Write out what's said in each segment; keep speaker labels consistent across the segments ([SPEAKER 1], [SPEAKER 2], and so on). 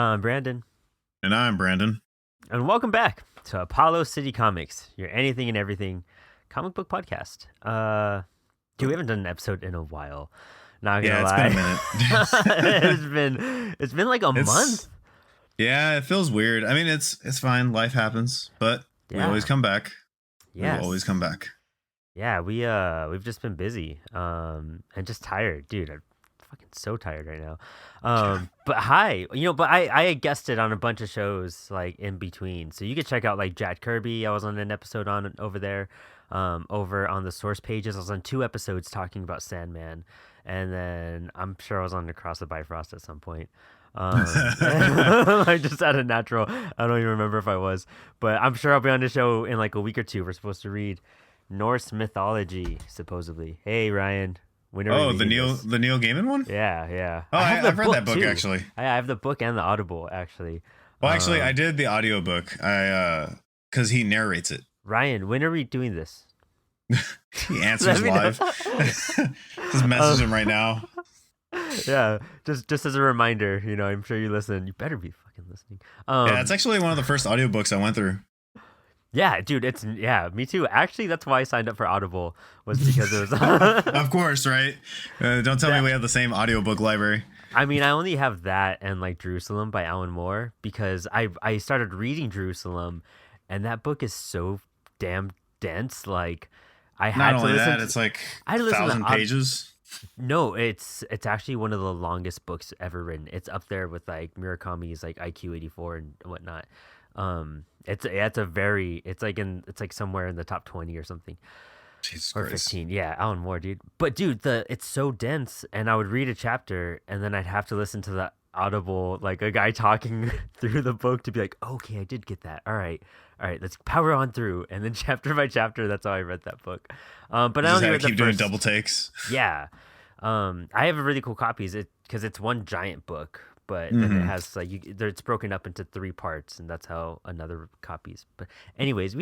[SPEAKER 1] I'm Brandon,
[SPEAKER 2] And I'm Brandon.
[SPEAKER 1] and welcome back to Apollo City Comics, your anything and everything comic book podcast. Dude, we haven't done an episode in a while. Not gonna
[SPEAKER 2] Yeah, it's been a
[SPEAKER 1] lie,
[SPEAKER 2] minute.
[SPEAKER 1] it's been like a month.
[SPEAKER 2] It's yeah, it feels weird. I mean, it's fine. Life happens, but we always
[SPEAKER 1] Yeah,
[SPEAKER 2] come back. We will always
[SPEAKER 1] yes,
[SPEAKER 2] come back.
[SPEAKER 1] yeah. We've just been busy, and just tired, dude. I'm fucking so tired right now.
[SPEAKER 2] Yeah.
[SPEAKER 1] But hi, but I guested on a bunch of shows like in between, so you could check out like Jack Kirby. I was on an episode on over there, over on the source pages. I was on two episodes talking about Sandman, and then I'm sure I was on Across the Bifrost at some point. I just had a natural. I don't even remember if I was, but I'm sure I'll be on the show in like a week or two. We're supposed to read Norse mythology, supposedly. Hey Ryan, when are we
[SPEAKER 2] Oh, the
[SPEAKER 1] reading
[SPEAKER 2] Neil
[SPEAKER 1] this?
[SPEAKER 2] the Neil Gaiman one?
[SPEAKER 1] Yeah, yeah.
[SPEAKER 2] Oh,
[SPEAKER 1] I have the
[SPEAKER 2] I've read that book
[SPEAKER 1] too.
[SPEAKER 2] actually.
[SPEAKER 1] I have the book and the Audible actually.
[SPEAKER 2] Well, actually, I
[SPEAKER 1] Um,
[SPEAKER 2] did the audiobook. Because he narrates it.
[SPEAKER 1] Ryan, when are we doing this?
[SPEAKER 2] He
[SPEAKER 1] Let
[SPEAKER 2] answers
[SPEAKER 1] me know.
[SPEAKER 2] live. Just message him right now.
[SPEAKER 1] Yeah, just as a reminder, I'm sure you listen. You better be fucking listening.
[SPEAKER 2] Yeah, it's actually one of the first audiobooks I went through.
[SPEAKER 1] Yeah, dude, me too. Actually, that's why I signed up for Audible was because it was.
[SPEAKER 2] Of course, right? Don't tell me
[SPEAKER 1] That-
[SPEAKER 2] we have the same audiobook library.
[SPEAKER 1] I mean, I only have that and like Jerusalem by Alan Moore because I started reading Jerusalem, and that book is so damn dense. Like, I
[SPEAKER 2] Not
[SPEAKER 1] had to
[SPEAKER 2] only
[SPEAKER 1] listen.
[SPEAKER 2] that, it's like
[SPEAKER 1] I had to listen to
[SPEAKER 2] 1,000 pages.
[SPEAKER 1] No, it's actually one of the longest books ever written. It's up there with like Murakami's like IQ 84 and whatnot. It's like somewhere in the top 20 or something
[SPEAKER 2] Jesus
[SPEAKER 1] or
[SPEAKER 2] Christ.
[SPEAKER 1] 15. Yeah, Alan Moore, dude. But dude, it's so dense, and I would read a chapter and then I'd have to listen to the audible like a guy talking through the book to be like, okay, I did get that. All right, let's power on through. And then chapter by chapter, that's how I read that book. But
[SPEAKER 2] You
[SPEAKER 1] I
[SPEAKER 2] just
[SPEAKER 1] only
[SPEAKER 2] had to
[SPEAKER 1] read the
[SPEAKER 2] keep doing
[SPEAKER 1] first.
[SPEAKER 2] double takes.
[SPEAKER 1] Yeah. I have a really cool copies because it's one giant book, but then it has like it's broken up into three parts, and that's how another copies. But anyways,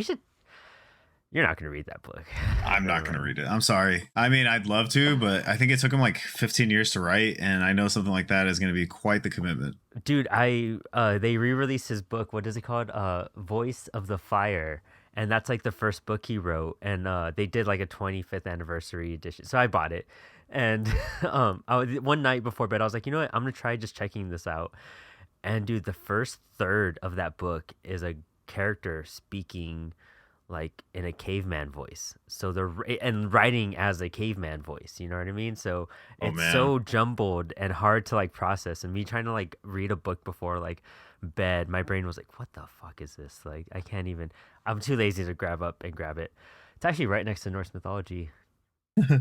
[SPEAKER 1] you're not gonna read that book.
[SPEAKER 2] I'm not
[SPEAKER 1] Never
[SPEAKER 2] going to
[SPEAKER 1] mind.
[SPEAKER 2] read it. I'm sorry. I mean, I'd love to, but I think it took him like 15 years to write, and I know something like that is going to be quite the commitment.
[SPEAKER 1] Dude, they re-released his book. What is it called? Voice of the Fire. And that's like the first book he wrote, and they did like a 25th anniversary edition. So I bought it, and one night before bed, I was like, you know what? I'm gonna try just checking this out. And dude, the first third of that book is a character speaking like in a caveman voice. So and writing as a caveman voice, you know what I mean? So
[SPEAKER 2] Oh,
[SPEAKER 1] it's
[SPEAKER 2] man.
[SPEAKER 1] so jumbled and hard to like process. And me trying to like read a book before like bed, my brain was like, what the fuck is this? Like I can't even. I'm too lazy to grab up and grab it. It's actually right next to Norse mythology,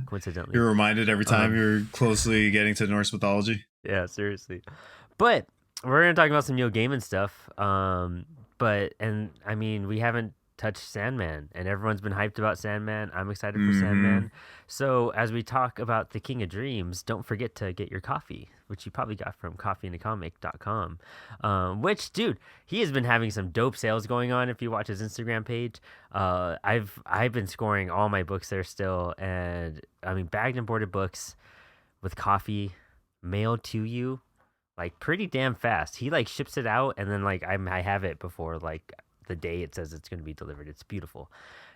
[SPEAKER 1] coincidentally.
[SPEAKER 2] You're reminded every time
[SPEAKER 1] Um,
[SPEAKER 2] you're closely getting to Norse mythology.
[SPEAKER 1] Yeah, seriously. But we're gonna talk about some Neil Gaiman stuff. And I mean, we haven't touched Sandman, and everyone's been hyped about Sandman. I'm excited for
[SPEAKER 2] hmm
[SPEAKER 1] Sandman. So as we talk about the King of Dreams, don't forget to get your coffee, which you probably got from coffeeandacomic.com. Which, dude, he has been having some dope sales going on. If you watch his Instagram page, I've been scoring all my books there still, and I mean bagged and boarded books with coffee mailed to you like pretty damn fast. He like ships it out, and then like I have it before like the day it says it's going to be delivered. It's beautiful,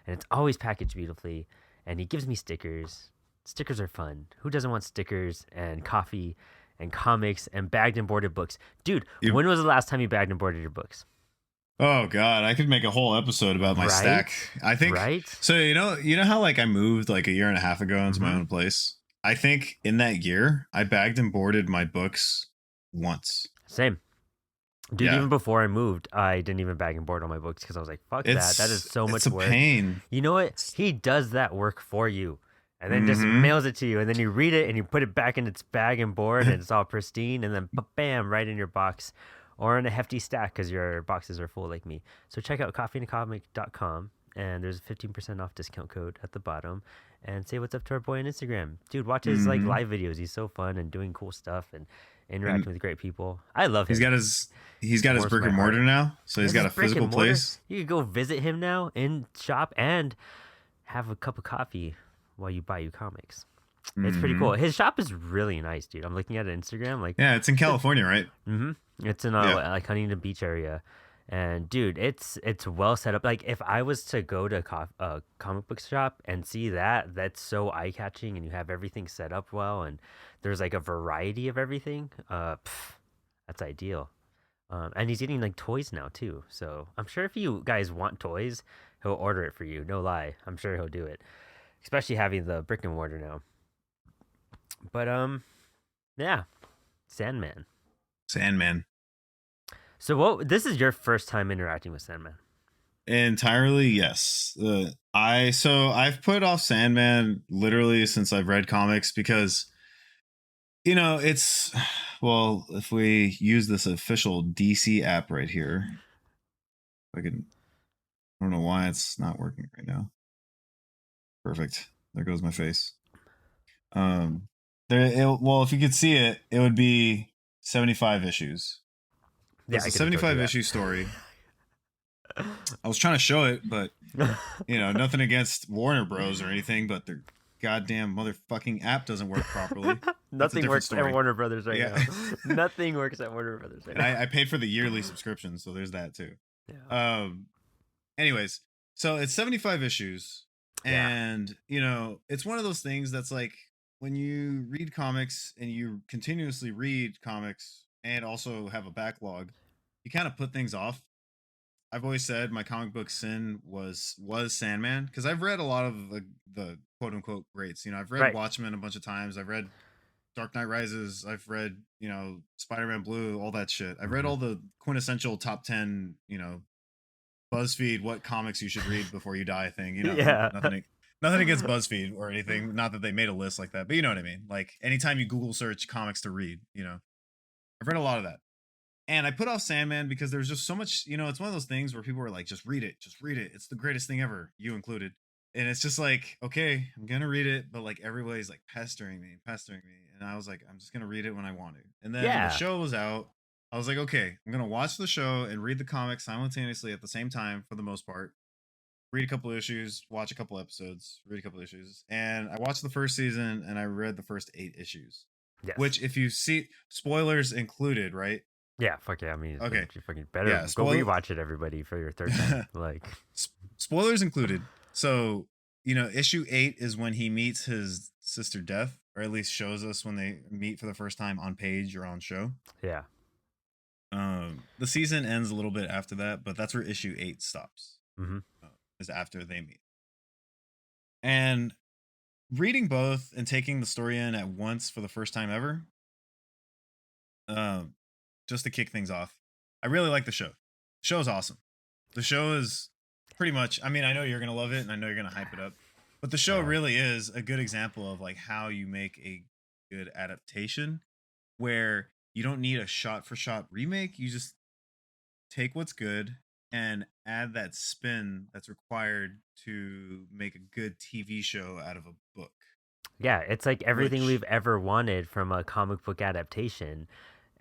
[SPEAKER 1] and it's always packaged beautifully. And he gives me stickers. Stickers are fun. Who doesn't want stickers and coffee and comics and bagged and boarded books? Dude,
[SPEAKER 2] You,
[SPEAKER 1] when was the last time you bagged and boarded your books?
[SPEAKER 2] oh God, I could make a whole episode about my
[SPEAKER 1] Right?
[SPEAKER 2] stack. I think
[SPEAKER 1] Right?
[SPEAKER 2] so. You know how like I moved like a year and a half ago into my
[SPEAKER 1] hmm
[SPEAKER 2] own place. I think in that year I bagged and boarded my books once.
[SPEAKER 1] Same. Dude,
[SPEAKER 2] Yeah,
[SPEAKER 1] even before I moved, I didn't even bag and board all my books because I was like, fuck that. That is so
[SPEAKER 2] it's
[SPEAKER 1] much
[SPEAKER 2] a
[SPEAKER 1] work.
[SPEAKER 2] pain.
[SPEAKER 1] You know what? He does that work for you and then just
[SPEAKER 2] hmm
[SPEAKER 1] mails it to you. And then you read it and you put it back in its bag and board and it's all pristine. And then bam, right in your box or in a hefty stack because your boxes are full like me. So check out coffeeandcomic.com and there's a 15% off discount code at the bottom. And say what's up to our boy on Instagram. Dude, watch his like
[SPEAKER 2] hmm
[SPEAKER 1] live videos. He's so fun and doing cool stuff and
[SPEAKER 2] And
[SPEAKER 1] interacting with great people. I love
[SPEAKER 2] he's
[SPEAKER 1] him.
[SPEAKER 2] got his
[SPEAKER 1] Warms
[SPEAKER 2] brick
[SPEAKER 1] my
[SPEAKER 2] and
[SPEAKER 1] heart.
[SPEAKER 2] mortar now, so he's
[SPEAKER 1] This
[SPEAKER 2] got
[SPEAKER 1] is
[SPEAKER 2] a
[SPEAKER 1] brick
[SPEAKER 2] physical
[SPEAKER 1] and mortar.
[SPEAKER 2] place.
[SPEAKER 1] You could go visit him now in shop and have a cup of coffee while you buy you comics. It's pretty cool.
[SPEAKER 2] Hmm.
[SPEAKER 1] His shop is really nice, dude. I'm looking at it on Instagram. Like,
[SPEAKER 2] Yeah, it's in
[SPEAKER 1] it's a,
[SPEAKER 2] California, right?
[SPEAKER 1] it's in
[SPEAKER 2] Yeah.
[SPEAKER 1] like Huntington Beach area, and dude, it's well set up. Like, if I was to go to a comic book shop and see that, that's so eye catching, and you have everything set up well, and there's like a variety of everything. That's ideal. And he's getting like toys now too. So I'm sure if you guys want toys, he'll order it for you. No lie, I'm sure he'll do it. Especially having the brick and mortar now. But yeah, Sandman.
[SPEAKER 2] Sandman.
[SPEAKER 1] So what? This is your first time interacting with Sandman.
[SPEAKER 2] Entirely, yes. I've put off Sandman literally since I've read comics because it's well, if we use this official DC app right here, I don't know why it's not working right now. Perfect. There goes my face. Um, well, if you could see it, it would be 75 issues. So
[SPEAKER 1] Yeah,
[SPEAKER 2] it's
[SPEAKER 1] I
[SPEAKER 2] a
[SPEAKER 1] could have told you
[SPEAKER 2] 75
[SPEAKER 1] that.
[SPEAKER 2] issue story. I was trying to show it, but nothing against Warner Bros. Or anything, but their goddamn motherfucking app doesn't work properly. That's a
[SPEAKER 1] Nothing
[SPEAKER 2] different
[SPEAKER 1] works at
[SPEAKER 2] story.
[SPEAKER 1] Warner Brothers right
[SPEAKER 2] Yeah.
[SPEAKER 1] now. Nothing works at Warner Brothers right
[SPEAKER 2] And
[SPEAKER 1] now.
[SPEAKER 2] I paid for the yearly subscription, so there's that too.
[SPEAKER 1] Yeah.
[SPEAKER 2] Um, anyways, so it's 75 issues,
[SPEAKER 1] Yeah.
[SPEAKER 2] and it's one of those things that's like when you read comics and you continuously read comics and also have a backlog, you kind of put things off. I've always said my comic book sin was Sandman because I've read a lot of the quote unquote greats. I've read
[SPEAKER 1] Right.
[SPEAKER 2] Watchmen a bunch of times. I've read Dark Knight Rises. I've read Spider-Man Blue, all that shit. I've read
[SPEAKER 1] Hmm.
[SPEAKER 2] all the quintessential top 10 BuzzFeed what comics you should read before you die thing.
[SPEAKER 1] Yeah.
[SPEAKER 2] Nothing against BuzzFeed or anything. Not that they made a list like that, but you know what I mean. Like anytime you Google search comics to read, I've read a lot of that. And I put off Sandman because there's just so much, it's one of those things where people are like, just read it, just read it. It's the greatest thing ever, you included. And it's just like, okay, I'm gonna read it, but like everybody's like pestering me, pestering me. And I was like, I'm just gonna read it when I want to. And then when the
[SPEAKER 1] Yeah.
[SPEAKER 2] show was out, I was like, okay, I'm gonna watch the show and read the comics simultaneously at the same time for the most part. Read a couple issues, watch a couple episodes, read a couple issues. And I watched the first season and I read the first 8 issues.
[SPEAKER 1] Yes.
[SPEAKER 2] Which if you see spoilers included, right?
[SPEAKER 1] Yeah. Fuck yeah. I mean,
[SPEAKER 2] Okay.
[SPEAKER 1] you fucking better
[SPEAKER 2] Yeah,
[SPEAKER 1] go rewatch it, everybody, for your third time. Like.
[SPEAKER 2] spoilers included. So, issue 8 is when he meets his sister Death, or at least shows us when they meet for the first time on page or on show.
[SPEAKER 1] Yeah.
[SPEAKER 2] The season ends a little bit after that, but that's where issue 8 stops.
[SPEAKER 1] Mm-hmm.
[SPEAKER 2] Is after they meet. And reading both and taking the story in at once for the first time ever, just to kick things off, I really like the show. The show is awesome. The show is pretty much, I mean, I know you're going to love it and I know you're going to hype it up, but the show
[SPEAKER 1] Yeah.
[SPEAKER 2] really is a good example of like how you make a good adaptation where you don't need a shot for shot remake. You just take what's good and add that spin that's required to make a good TV show out of a book.
[SPEAKER 1] Yeah, it's like everything
[SPEAKER 2] Which,
[SPEAKER 1] we've ever wanted from a comic book adaptation,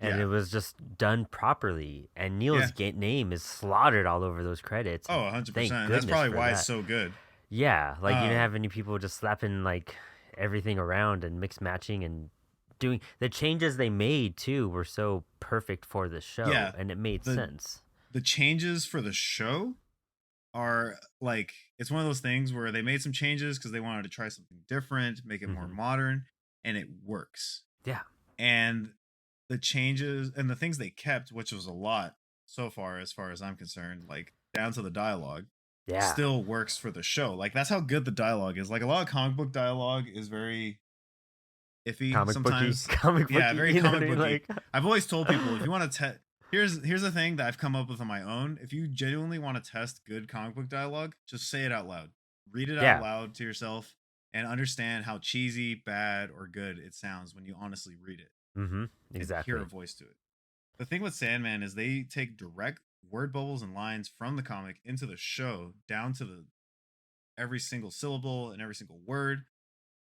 [SPEAKER 1] and
[SPEAKER 2] yeah,
[SPEAKER 1] it was just done properly. And
[SPEAKER 2] yeah.
[SPEAKER 1] Neil's name is slaughtered all over those credits.
[SPEAKER 2] Oh,
[SPEAKER 1] And thank
[SPEAKER 2] 100%. That's
[SPEAKER 1] goodness
[SPEAKER 2] probably
[SPEAKER 1] for
[SPEAKER 2] why it's
[SPEAKER 1] that.
[SPEAKER 2] so good.
[SPEAKER 1] Yeah, like you didn't
[SPEAKER 2] Um,
[SPEAKER 1] have any people just slapping like everything around and mix matching and doing the changes they made too were so perfect for the show,
[SPEAKER 2] yeah,
[SPEAKER 1] and it made
[SPEAKER 2] the
[SPEAKER 1] sense.
[SPEAKER 2] the changes for the show are like it's one of those things where they made some changes because they wanted to try something different, make it more
[SPEAKER 1] Hmm.
[SPEAKER 2] modern, and it works.
[SPEAKER 1] Yeah,
[SPEAKER 2] And the changes and the things they kept, which was a lot so far, as I'm concerned, like down to the dialogue,
[SPEAKER 1] yeah,
[SPEAKER 2] still works for the show. Like that's how good the dialogue is. Like a lot of comic book dialogue is very iffy
[SPEAKER 1] comic booky,
[SPEAKER 2] sometimes.
[SPEAKER 1] comic
[SPEAKER 2] Yeah,
[SPEAKER 1] booky.
[SPEAKER 2] very
[SPEAKER 1] You know what
[SPEAKER 2] comic
[SPEAKER 1] I mean?
[SPEAKER 2] booky.
[SPEAKER 1] Like,
[SPEAKER 2] I've always told people if you want to here's the thing that I've come up with on my own. If you genuinely want to test good comic book dialogue, just say it out loud. Read it out
[SPEAKER 1] yeah,
[SPEAKER 2] loud to yourself and understand how cheesy, bad, or good it sounds when you honestly read it
[SPEAKER 1] mm-hmm,
[SPEAKER 2] and hear a
[SPEAKER 1] exactly.
[SPEAKER 2] voice to it. The thing with Sandman is they take direct word bubbles and lines from the comic into the show down to the every single syllable and every single word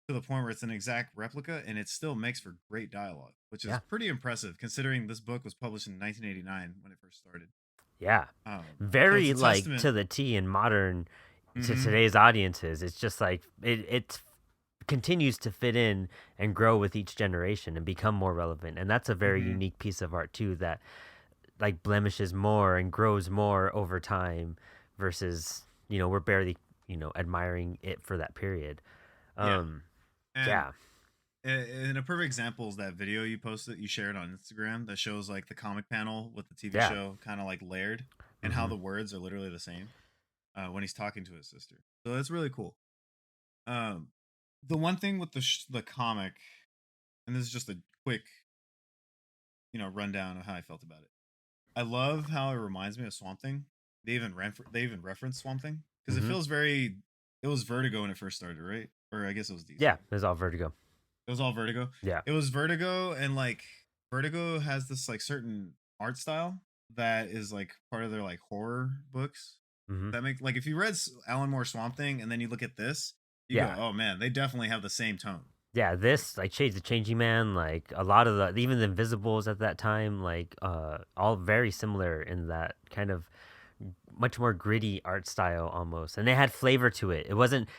[SPEAKER 2] to the point where it's an exact replica and it still makes for great dialogue, which is
[SPEAKER 1] Yeah,
[SPEAKER 2] pretty impressive considering this book was published in 1989 when it first started.
[SPEAKER 1] yeah.
[SPEAKER 2] So it's
[SPEAKER 1] Very
[SPEAKER 2] a
[SPEAKER 1] like
[SPEAKER 2] testament.
[SPEAKER 1] to the T and modern to
[SPEAKER 2] Hmm.
[SPEAKER 1] today's audiences. It's just like it's continues to fit in and grow with each generation and become more relevant. And that's a very
[SPEAKER 2] Mm-hmm.
[SPEAKER 1] unique piece of art too, that like blemishes more and grows more over time versus, we're barely, admiring it for that period.
[SPEAKER 2] Yeah.
[SPEAKER 1] Um,
[SPEAKER 2] And
[SPEAKER 1] yeah.
[SPEAKER 2] and a perfect example is that video you posted, you shared on Instagram that shows like the comic panel with the TV
[SPEAKER 1] Yeah.
[SPEAKER 2] show kind of like layered, and how
[SPEAKER 1] Hmm.
[SPEAKER 2] the words are literally the same when he's talking to his sister. So that's really cool. Um, the one thing with the comic, and this is just a quick rundown of how I felt about it. I love how it reminds me of Swamp Thing. They even reference Swamp Thing because it
[SPEAKER 1] Hmm.
[SPEAKER 2] feels very. It was Vertigo when it first started, right? Or I guess it was DC.
[SPEAKER 1] Yeah. It's all Vertigo.
[SPEAKER 2] It was all Vertigo.
[SPEAKER 1] Yeah.
[SPEAKER 2] It was Vertigo, and like Vertigo has this like certain art style that is like part of their like horror books.
[SPEAKER 1] Hmm.
[SPEAKER 2] That make like if you read Alan Moore Swamp Thing and then you look at this, you go,
[SPEAKER 1] Yeah.
[SPEAKER 2] oh man, they definitely have the same tone.
[SPEAKER 1] Yeah,
[SPEAKER 2] Like
[SPEAKER 1] this like Shades of Changing Man, like a lot of the even the Invisibles at that time, like all very similar in that kind of much more gritty art style almost, and they had flavor to it. It wasn't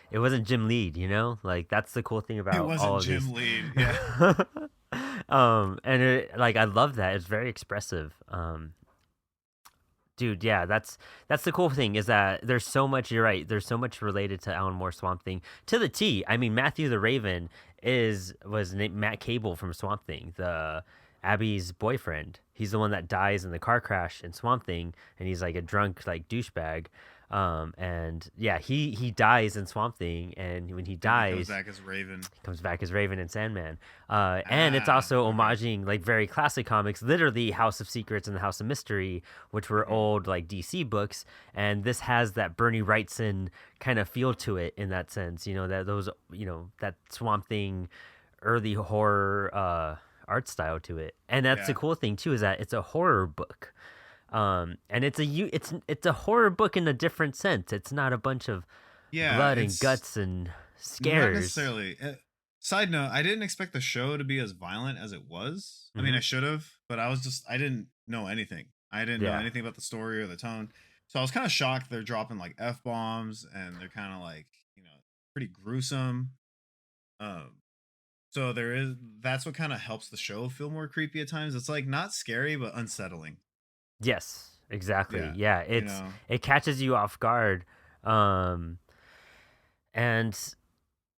[SPEAKER 1] Jim Lead, like that's the cool thing
[SPEAKER 2] it
[SPEAKER 1] about all
[SPEAKER 2] wasn't
[SPEAKER 1] of these.
[SPEAKER 2] Jim Lead, yeah,
[SPEAKER 1] And like I love that. It's very expressive. Dude, yeah, that's the cool thing is that there's so much. You're right. There's so much related to Alan Moore Swamp Thing to the T. I mean, Matthew the Raven was Matt Cable from Swamp Thing, the Abby's boyfriend. He's the one that dies in the car crash in Swamp Thing, and he's like a drunk like douchebag. And yeah, he dies in Swamp Thing, and when he
[SPEAKER 2] and he comes
[SPEAKER 1] dies,
[SPEAKER 2] back as Raven.
[SPEAKER 1] comes back as Raven and Sandman. And it's
[SPEAKER 2] Ah,
[SPEAKER 1] also
[SPEAKER 2] okay.
[SPEAKER 1] homaging like very classic comics, literally House of Secrets and the House of Mystery, which were
[SPEAKER 2] Hmm.
[SPEAKER 1] old like DC books. And this has that Bernie Wrightson kind of feel to it in that sense, that those, that Swamp Thing early horror art style to it. And that's the
[SPEAKER 2] Yeah,
[SPEAKER 1] cool thing too, is that it's a horror book. And it's a horror book in a different sense. It's not a bunch of
[SPEAKER 2] yeah.
[SPEAKER 1] blood and
[SPEAKER 2] It's
[SPEAKER 1] guts and
[SPEAKER 2] not
[SPEAKER 1] scares.
[SPEAKER 2] necessarily. Side note: I didn't expect the show to be as violent as it was. I mean,
[SPEAKER 1] Hmm.
[SPEAKER 2] I should have, but I didn't know anything. I didn't know
[SPEAKER 1] Yeah.
[SPEAKER 2] anything about the story or the tone, so I was kind of shocked. They're dropping like f bombs, and they're kind of like pretty gruesome. Um, so there is that's what kind of helps the show feel more creepy at times. It's like not scary but unsettling.
[SPEAKER 1] Yes, exactly.
[SPEAKER 2] Yeah,
[SPEAKER 1] Yeah,
[SPEAKER 2] you know.
[SPEAKER 1] it catches you off guard. Um and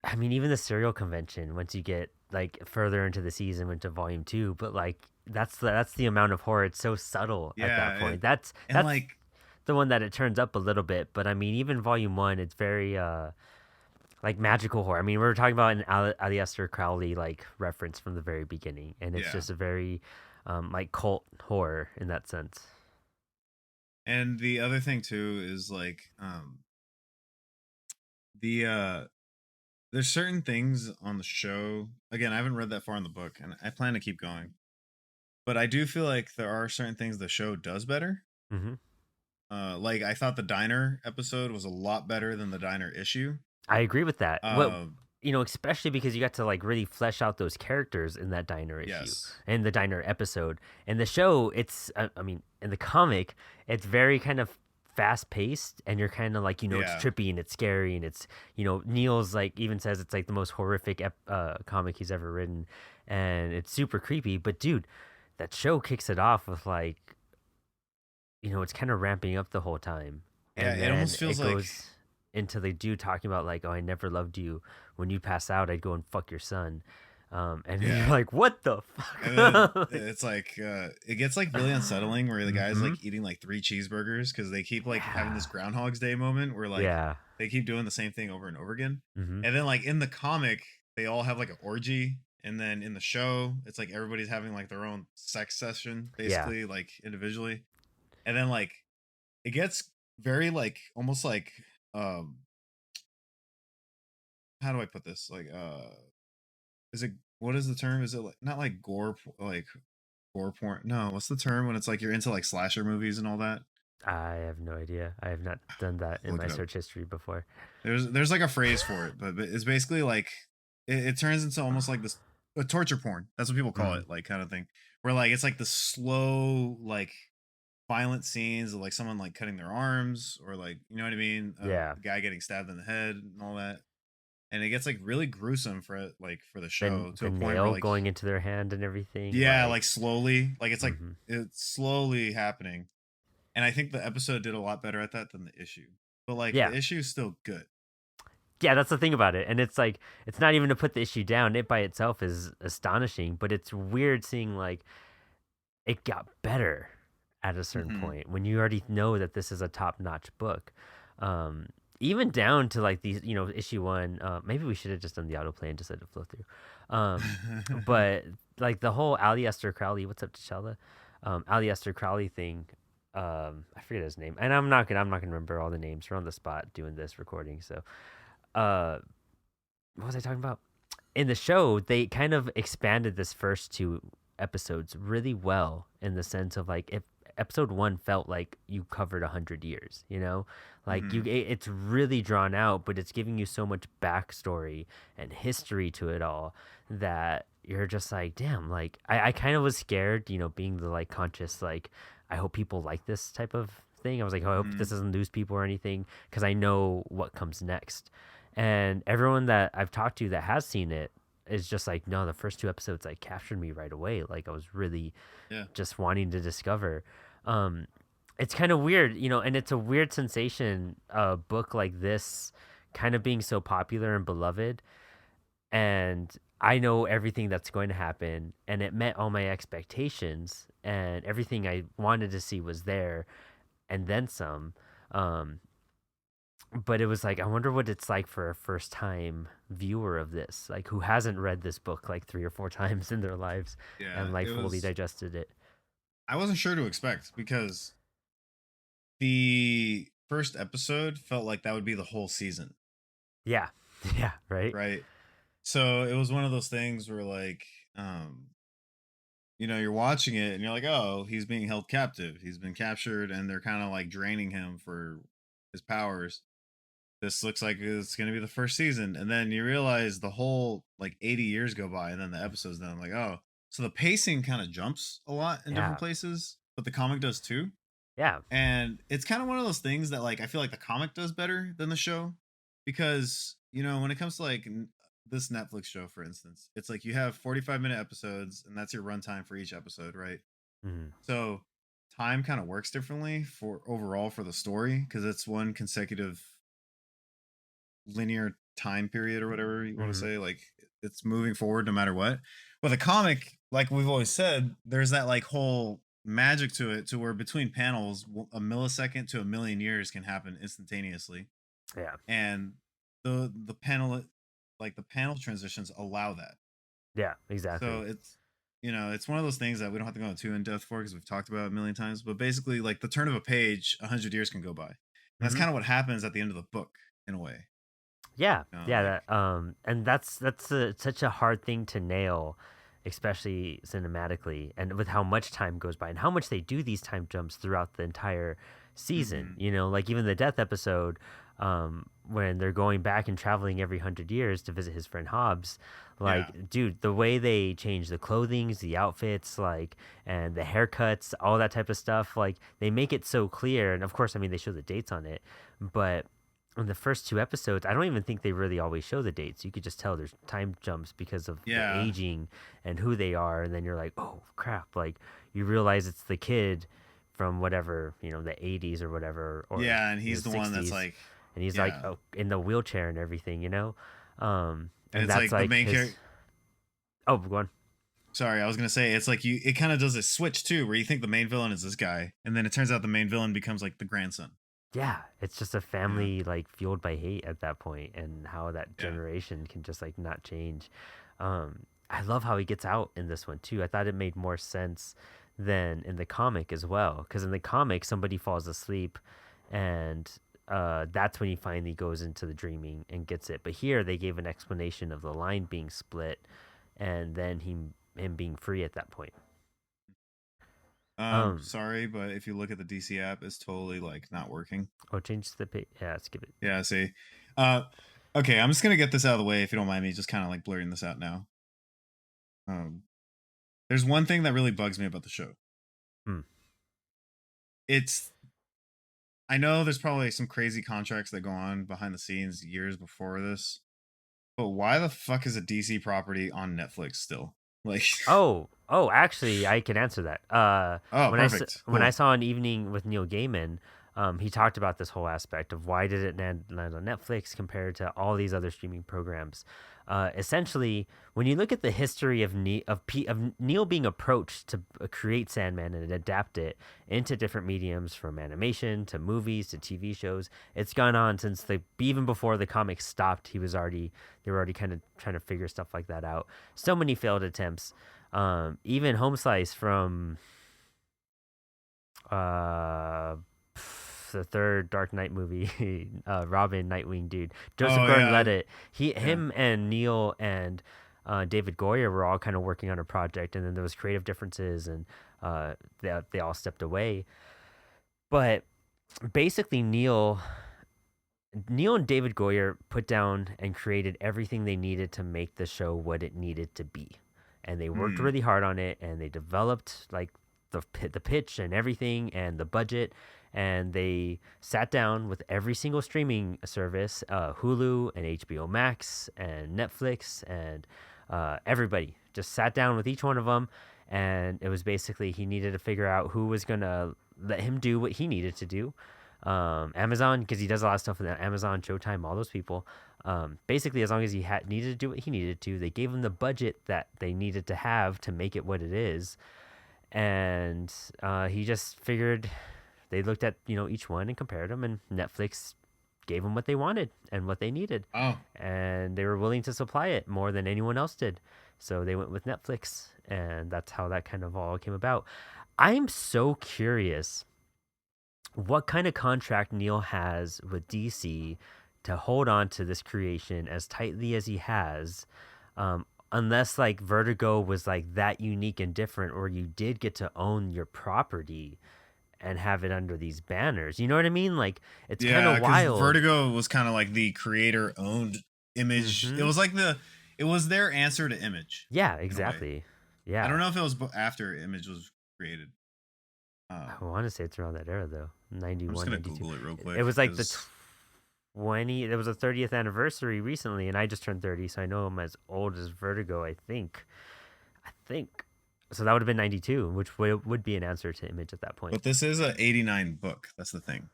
[SPEAKER 1] I mean even the serial convention once you get like further into the season into volume 2, but like that's the amount of horror. It's so subtle at that
[SPEAKER 2] Yeah,
[SPEAKER 1] point. That's
[SPEAKER 2] like
[SPEAKER 1] the one that it turns up a little bit, but I mean even volume 1 it's very like magical horror. I mean, we were talking about an Aleister Crowley like reference from the very beginning, and it's
[SPEAKER 2] yeah.
[SPEAKER 1] just a very like cult horror in that sense.
[SPEAKER 2] And the other thing too is like the there's certain things on the show. Again, I haven't read that far in the book, and I plan to keep going. But I do feel like there are certain things the show does better.
[SPEAKER 1] Hmm.
[SPEAKER 2] Like I thought the diner episode was a lot better than the diner issue.
[SPEAKER 1] I agree with that. What
[SPEAKER 2] Um,
[SPEAKER 1] especially because you got to like really flesh out those characters in that diner issue
[SPEAKER 2] yes,
[SPEAKER 1] and the diner episode. And the show, I mean, in the comic, it's very kind of fast paced, and you're kind of like it's
[SPEAKER 2] yeah,
[SPEAKER 1] trippy and it's scary and it's Neil's like even says it's like the most horrific comic he's ever written, and it's super creepy. But dude, that show kicks it off with like it's kind of ramping up the whole time.
[SPEAKER 2] yeah.
[SPEAKER 1] And
[SPEAKER 2] It
[SPEAKER 1] then
[SPEAKER 2] almost
[SPEAKER 1] it
[SPEAKER 2] feels like,
[SPEAKER 1] goes into the dude talking about like, oh, I never loved you. When you pass out, I'd go and fuck your son. And you're
[SPEAKER 2] yeah.
[SPEAKER 1] like, what the
[SPEAKER 2] And then
[SPEAKER 1] fuck? Like,
[SPEAKER 2] it's like it gets like really unsettling where the guy's
[SPEAKER 1] mm-hmm.
[SPEAKER 2] like eating like three cheeseburgers because they keep like having
[SPEAKER 1] Yeah.
[SPEAKER 2] this Groundhog's Day moment where like
[SPEAKER 1] Yeah.
[SPEAKER 2] they keep doing the same thing over and over again.
[SPEAKER 1] Mm-hmm.
[SPEAKER 2] And then like in the comic, they all have like an orgy. And then in the show, it's like everybody's having like their own sex session,
[SPEAKER 1] Yeah.
[SPEAKER 2] basically, like individually. And then like it gets very like almost like um how do I put this? Like is it what is the term? Is it like not like like gore porn? No, what's the term when it's like you're into like slasher movies and all that?
[SPEAKER 1] I have no idea. I have not done that in
[SPEAKER 2] Look
[SPEAKER 1] my
[SPEAKER 2] it up.
[SPEAKER 1] search history before.
[SPEAKER 2] There's like a phrase for it, but it's basically like it turns into almost like this a torture porn. That's what people call
[SPEAKER 1] Mm.
[SPEAKER 2] it, like kind of thing. Where like it's like the slow, like violent scenes of like someone like cutting their arms or like you know what I mean,
[SPEAKER 1] Yeah.
[SPEAKER 2] the guy getting stabbed in the head and all that. and it gets like really gruesome for the
[SPEAKER 1] Then
[SPEAKER 2] show to
[SPEAKER 1] the
[SPEAKER 2] a point where
[SPEAKER 1] nail
[SPEAKER 2] like
[SPEAKER 1] going into their hand and everything,
[SPEAKER 2] yeah,
[SPEAKER 1] like
[SPEAKER 2] like slowly,
[SPEAKER 1] mhm.
[SPEAKER 2] it's slowly happening. And I think the episode did a lot better at that than the issue. But like
[SPEAKER 1] Yeah.
[SPEAKER 2] the issue is still good.
[SPEAKER 1] Yeah, that's the thing about it. And it's like it's not even to put the issue down. It by itself is astonishing, but it's weird seeing like it got better at a certain
[SPEAKER 2] Hmm.
[SPEAKER 1] point when you already know that this is a top-notch book. Um, even down to like these, issue one. Maybe we should have just done the autoplay and just let it flow through. But like the whole Aleister Crowley, what's up, T'Challa? Aleister Crowley thing. I forget his name, and I'm not gonna remember all the names. We're on the spot doing this recording, so uh, what was I talking about? In the show, they kind of expanded this first two episodes really well in the sense of like if episode one felt like you covered 100 years, like
[SPEAKER 2] Hmm.
[SPEAKER 1] it's really drawn out, but it's giving you so much backstory and history to it all that you're just like, damn, like I kind of was scared, being the like conscious, like I hope people like this type of thing. I was like, oh, I hope this
[SPEAKER 2] Hmm.
[SPEAKER 1] doesn't lose people or anything because I know what comes next. And everyone that I've talked to that has seen it is just like, no, the first two episodes like captured me right away. Like I was really
[SPEAKER 2] Yeah.
[SPEAKER 1] just wanting to discover. Um, it's kind of weird, and it's a weird sensation, a book like this kind of being so popular and beloved. And I know everything that's going to happen, and it met all my expectations, and everything I wanted to see was there, and then some. Um, but it was like I wonder what it's like for a first time viewer of this, like who hasn't read this book like three or four times in their lives and
[SPEAKER 2] Yeah.
[SPEAKER 1] like
[SPEAKER 2] It
[SPEAKER 1] fully
[SPEAKER 2] was
[SPEAKER 1] digested it.
[SPEAKER 2] I wasn't sure to expect because the first episode felt like that would be the whole season,
[SPEAKER 1] Yeah. Yeah, right?
[SPEAKER 2] right? So it was one of those things where you're watching it and you're like, oh, he's being held captive. He's been captured and they're kind of like draining him for his powers. This looks like it's going to be the first season. And then you realize the whole like 80 years go by and then the episode's done. Like, oh, so the pacing kind of jumps a lot in different
[SPEAKER 1] Yeah.
[SPEAKER 2] places, but the comic does too.
[SPEAKER 1] Yeah.
[SPEAKER 2] And it's kind of one of those things that like I feel like the comic does better than the show because, when it comes to like this Netflix show, for instance, it's like you have 45-minute episodes and that's your runtime for each episode, right?
[SPEAKER 1] Mhm.
[SPEAKER 2] So time kind of works differently for overall for the story because it's one consecutive linear time period or whatever you want to
[SPEAKER 1] Mhm.
[SPEAKER 2] say. Like it's moving forward no matter what. With a comic, like we've always said, there's that like whole magic to it to where between panels, a millisecond to a million years can happen instantaneously.
[SPEAKER 1] Yeah.
[SPEAKER 2] And the panel like the panel transitions allow that.
[SPEAKER 1] Yeah, exactly.
[SPEAKER 2] So it's one of those things that we don't have to go into too in depth for because we've talked about it a million times. But basically, like the turn of a page, 100 years can go by. And that's
[SPEAKER 1] Mhm.
[SPEAKER 2] kind of what happens at the end of the book in a way.
[SPEAKER 1] Yeah. Yeah,
[SPEAKER 2] Like
[SPEAKER 1] and such a hard thing to nail, especially cinematically and with how much time goes by and how much they do these time jumps throughout the entire season.
[SPEAKER 2] mhm.
[SPEAKER 1] Like even the death episode, when they're going back and traveling every 100 years to visit his friend Hobbs,
[SPEAKER 2] Yeah.
[SPEAKER 1] like, dude, the way they change the clothings, the outfits, like, and the haircuts, all that type of stuff, like, they make it so clear. And of course, I mean, they show the dates on it, but in the first two episodes, I don't even think they really always show the dates. You could just tell there's time jumps because of the
[SPEAKER 2] Yeah.
[SPEAKER 1] aging and who they are, and then you're like, oh crap! Like you realize it's the kid from whatever the 80s or whatever or
[SPEAKER 2] Yeah, and he's the one that's
[SPEAKER 1] 60s,
[SPEAKER 2] like
[SPEAKER 1] and he's like
[SPEAKER 2] yeah.
[SPEAKER 1] in the wheelchair and everything.
[SPEAKER 2] And
[SPEAKER 1] And
[SPEAKER 2] it's
[SPEAKER 1] that's
[SPEAKER 2] like the
[SPEAKER 1] like
[SPEAKER 2] main
[SPEAKER 1] his.
[SPEAKER 2] character
[SPEAKER 1] Oh, go on.
[SPEAKER 2] sorry, I was gonna say it's like it kind of does a switch too, where you think the main villain is this guy, and then it turns out the main villain becomes like the grandson.
[SPEAKER 1] Yeah, it's just a
[SPEAKER 2] Yeah.
[SPEAKER 1] family like fueled by hate at that point, and how that
[SPEAKER 2] Yeah.
[SPEAKER 1] generation can just like not change. I love how he gets out in this one too. I thought it made more sense than in the comic as well, because in the comic somebody falls asleep, and that's when he finally goes into the dreaming and gets it. But here they gave an explanation of the line being split, and then him being free at that point. Um,
[SPEAKER 2] Sorry, but if you look at the DC app, it's totally like not working.
[SPEAKER 1] change the page. Yeah, skip it.
[SPEAKER 2] Yeah, see. Uh okay, I'm just gonna get this out of the way if you don't mind me just kind of like blurring this out now. Um there's one thing that really bugs me about the show.
[SPEAKER 1] Hmm.
[SPEAKER 2] It's I know there's probably some crazy contracts that go on behind the scenes years before this, But why the fuck is a DC property on Netflix still? Like,
[SPEAKER 1] Actually, I can answer that.
[SPEAKER 2] oh, perfect,
[SPEAKER 1] When I
[SPEAKER 2] cool.
[SPEAKER 1] saw an evening with Neil Gaiman, he talked about this whole aspect of why did it land on Netflix compared to all these other streaming programs. Essentially, when you look at the history of Neil being approached to create Sandman and adapt it into different mediums, from animation to movies to TV shows, it's gone on since even before the comics stopped. They were already kind of trying to figure stuff like that out. So many failed attempts. Even Home Slice from uh, the third Dark Knight movie, Robin, Nightwing, dude, Joseph
[SPEAKER 2] Oh yeah,
[SPEAKER 1] Gordon-Levitt,
[SPEAKER 2] yeah.
[SPEAKER 1] him and Neil and David Goyer were all kind of working on a project, and then there was creative differences, and they all stepped away. But basically, Neil and David Goyer put down and created everything they needed to make the show what it needed to be. And they worked
[SPEAKER 2] Hmm.
[SPEAKER 1] really hard on it, and they developed like the pitch and everything and the budget, and they sat down with every single streaming service, Hulu and HBO Max and Netflix, and everybody just sat down with each one of them, and it was basically he needed to figure out who was gonna let him do what he needed to do. Amazon, because he does a lot of stuff with Amazon, Showtime, all those people. Basically, as long as he needed to do what he needed to, they gave him the budget that they needed to have to make it what it is, and he just figured they looked at each one and compared them, and Netflix gave them what they wanted and what they needed,
[SPEAKER 2] Oh,
[SPEAKER 1] and they were willing to supply it more than anyone else did. So they went with Netflix, and that's how that kind of all came about. I'm so curious what kind of contract Neil has with DC to hold on to this creation as tightly as he has, unless like Vertigo was like that unique and different, or you did get to own your property and have it under these banners. You know what I mean? Like it's kind
[SPEAKER 2] yeah,
[SPEAKER 1] of
[SPEAKER 2] because
[SPEAKER 1] wild.
[SPEAKER 2] Vertigo was kind of like the creator owned Image. It
[SPEAKER 1] Mm-hmm.
[SPEAKER 2] was like it was their answer to Image
[SPEAKER 1] Yeah,
[SPEAKER 2] in a way.
[SPEAKER 1] exactly.
[SPEAKER 2] I
[SPEAKER 1] Yeah,
[SPEAKER 2] don't know if it was after Image was created.
[SPEAKER 1] I want to say it's around that era though,
[SPEAKER 2] I'm just
[SPEAKER 1] 91,
[SPEAKER 2] gonna
[SPEAKER 1] 92.
[SPEAKER 2] Google it real
[SPEAKER 1] It
[SPEAKER 2] quick
[SPEAKER 1] was like the
[SPEAKER 2] because
[SPEAKER 1] 20. There was a 30th anniversary recently, and I just turned 30, so I know I'm as old as Vertigo. I think so. That would have been 92, which would be an answer to Image at that point.
[SPEAKER 2] but this is a 89 book. That's the thing.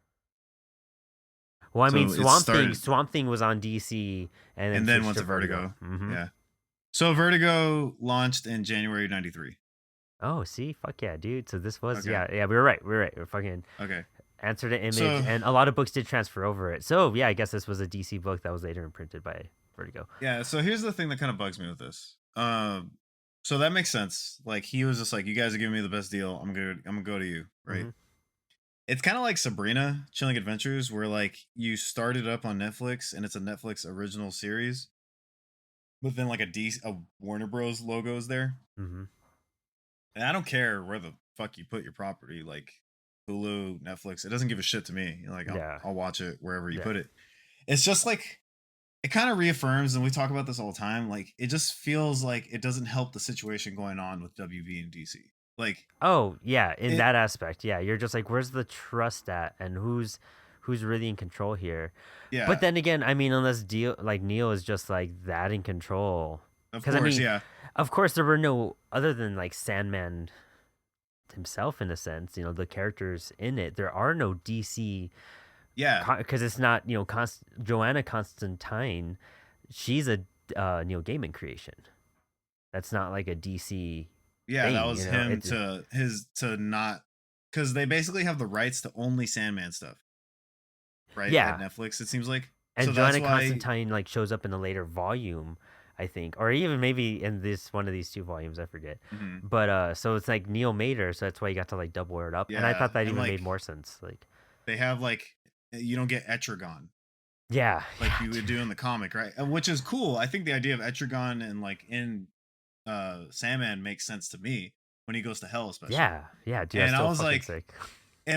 [SPEAKER 1] Well, I mean,
[SPEAKER 2] So it started
[SPEAKER 1] Swamp Thing was on DC and then
[SPEAKER 2] and then
[SPEAKER 1] switched
[SPEAKER 2] went
[SPEAKER 1] to
[SPEAKER 2] to
[SPEAKER 1] Vertigo.
[SPEAKER 2] Vertigo.
[SPEAKER 1] Mm-hmm.
[SPEAKER 2] Yeah. So Vertigo launched in January '93.
[SPEAKER 1] Oh, see, fuck yeah, dude. So this was
[SPEAKER 2] Okay.
[SPEAKER 1] yeah. We were right. We were right. We're fucking
[SPEAKER 2] Okay.
[SPEAKER 1] answer to Image,
[SPEAKER 2] So
[SPEAKER 1] and a lot of books did transfer over it. So yeah, I guess this was a DC book that was later imprinted by Vertigo.
[SPEAKER 2] yeah, so here's the thing that kind of bugs me with this. So that makes sense. Like he was just like, you guys are giving me the best deal. I'm gonna go to you, right?
[SPEAKER 1] Mm-hmm.
[SPEAKER 2] It's kind of like Sabrina Chilling Adventures, where like you started up on Netflix and it's a Netflix original series, but then like a Warner Bros. Logo is there.
[SPEAKER 1] Mm-hmm.
[SPEAKER 2] And I don't care where the fuck you put your property, like Hulu, Netflix. It doesn't give a shit to me. Like
[SPEAKER 1] Yeah.
[SPEAKER 2] I'll watch it wherever you
[SPEAKER 1] Yeah.
[SPEAKER 2] put it. It's just like it kind of reaffirms, and we talk about this all the time. Like it just feels like it doesn't help the situation going on with WB and DC. Like
[SPEAKER 1] Oh yeah, in
[SPEAKER 2] it,
[SPEAKER 1] that aspect, yeah, you're just like, where's the trust at, and who's really in control here? But
[SPEAKER 2] yeah,
[SPEAKER 1] then again, I mean, unless Neil is just like that in control,
[SPEAKER 2] of
[SPEAKER 1] because I
[SPEAKER 2] course,
[SPEAKER 1] mean,
[SPEAKER 2] yeah,
[SPEAKER 1] of course there were no other than like Sandman himself in a sense, the characters in it. There are no DC
[SPEAKER 2] yeah,
[SPEAKER 1] because it's not Joanna Constantine. She's a Neil Gaiman creation. That's not like a DC
[SPEAKER 2] yeah. That
[SPEAKER 1] thing,
[SPEAKER 2] was him
[SPEAKER 1] It's
[SPEAKER 2] to not because they basically have the rights to only Sandman stuff, right? At
[SPEAKER 1] yeah.
[SPEAKER 2] Netflix, it seems like. So
[SPEAKER 1] And
[SPEAKER 2] that's
[SPEAKER 1] Joanna
[SPEAKER 2] why,
[SPEAKER 1] Constantine like shows up in the later volume, I think, or even maybe in this one of these two volumes, I forget.
[SPEAKER 2] mhm,
[SPEAKER 1] But so it's like Neil made her, so that's why you got to like double it up. And I
[SPEAKER 2] yeah,
[SPEAKER 1] thought that
[SPEAKER 2] and
[SPEAKER 1] even
[SPEAKER 2] like
[SPEAKER 1] made more sense. Like,
[SPEAKER 2] they have like you don't get Etrigan
[SPEAKER 1] yeah,
[SPEAKER 2] like you would do in the comic, right? Which is cool. I think the idea of Etrigan and like in Sandman makes sense to me when he goes to hell, especially.
[SPEAKER 1] yeah, dude, that's
[SPEAKER 2] And I
[SPEAKER 1] so
[SPEAKER 2] was
[SPEAKER 1] fucking
[SPEAKER 2] like,
[SPEAKER 1] sick.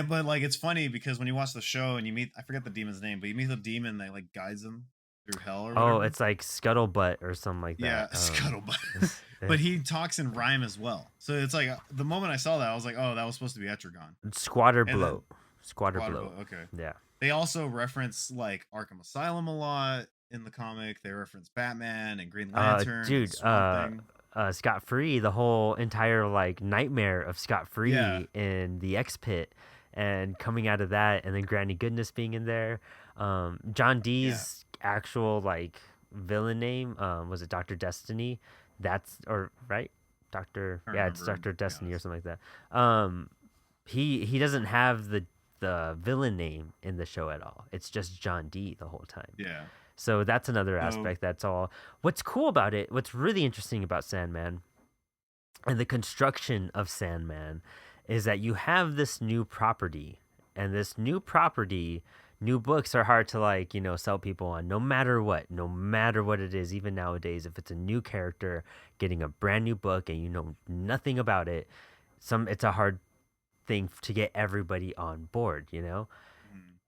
[SPEAKER 2] but like it's funny because when you watch the show and you meet, I forget the demon's name, but you meet the demon that like guides him through hell or
[SPEAKER 1] Oh,
[SPEAKER 2] whatever.
[SPEAKER 1] it's like Scuttlebutt or something like
[SPEAKER 2] Yeah,
[SPEAKER 1] that.
[SPEAKER 2] Scuttlebutt. But he talks in rhyme as well. So it's like the moment I saw that, I was like, oh, that was supposed to be Etrigan.
[SPEAKER 1] Squatter
[SPEAKER 2] And then
[SPEAKER 1] Bloat, Squatter
[SPEAKER 2] Water
[SPEAKER 1] Bloat.
[SPEAKER 2] okay.
[SPEAKER 1] Yeah.
[SPEAKER 2] They also reference like Arkham Asylum a lot. in the comic. They reference Batman and Green Lantern and
[SPEAKER 1] Dude,
[SPEAKER 2] Swamp Thing.
[SPEAKER 1] Scott Free, the whole entire like nightmare of Scott
[SPEAKER 2] Yeah,
[SPEAKER 1] Free in the X Pit, and coming out of that, and then Granny Goodness being in there. John
[SPEAKER 2] yeah,
[SPEAKER 1] Dee's actual like villain name was it Doctor Destiny? That's or right, Doctor.
[SPEAKER 2] I can't
[SPEAKER 1] Yeah, it's
[SPEAKER 2] remember,
[SPEAKER 1] Doctor
[SPEAKER 2] to be
[SPEAKER 1] Destiny or
[SPEAKER 2] honest.
[SPEAKER 1] something like that. He doesn't have the villain name in the show at all. It's just John Dee the whole time.
[SPEAKER 2] Yeah.
[SPEAKER 1] So that's another
[SPEAKER 2] So
[SPEAKER 1] aspect that's all. What's cool about it, what's really interesting about Sandman and the construction of Sandman is that you have this new property. And this new property, new books are hard to like, sell people on no matter what it is, even nowadays, if it's a new character getting a brand new book and you know nothing about it, it's a hard thing to get everybody on board.
[SPEAKER 2] mhm,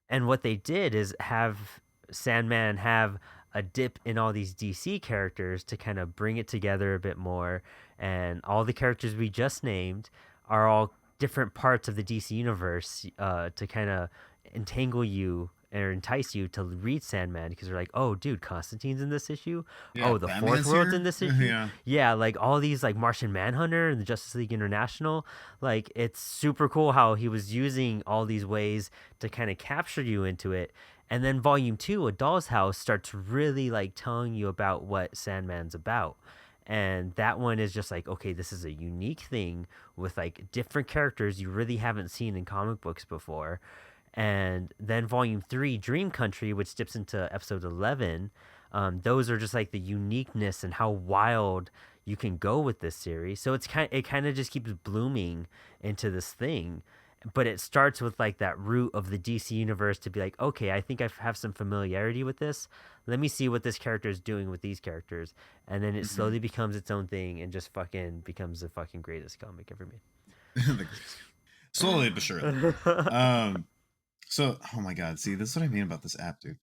[SPEAKER 1] And what they did is have Sandman have a dip in all these DC characters to kind of bring it together a bit more. And all the characters we just named are all different parts of the DC universe to kind of entangle you or entice you to read Sandman because they're like, oh, dude, Constantine's in this issue.
[SPEAKER 2] yeah,
[SPEAKER 1] Oh, the Fourth
[SPEAKER 2] Batman's
[SPEAKER 1] World's in
[SPEAKER 2] here.
[SPEAKER 1] this issue.
[SPEAKER 2] Yeah.
[SPEAKER 1] Yeah, like all these like Martian Manhunter and the Justice League International. Like it's super cool how he was using all these ways to kind of capture you into it. And then volume two, A Doll's House, starts really like telling you about what Sandman's about. And that one is just like, okay, this is a unique thing with like different characters you really haven't seen in comic books before. And then volume three, Dream Country, which dips into episode 11, those are just like the uniqueness and how wild you can go with this series. So it kind of just keeps blooming into this thing, but it starts with like that root of the DC universe to be like, okay, I think I have some familiarity with this. Let me see what this character is doing with these characters, and then it
[SPEAKER 2] Hmm.
[SPEAKER 1] slowly becomes its own thing and just fucking becomes the fucking greatest comic ever
[SPEAKER 2] Slowly but surely.
[SPEAKER 1] made.
[SPEAKER 2] Um. So, oh my God, see, this is what I mean about this app, dude.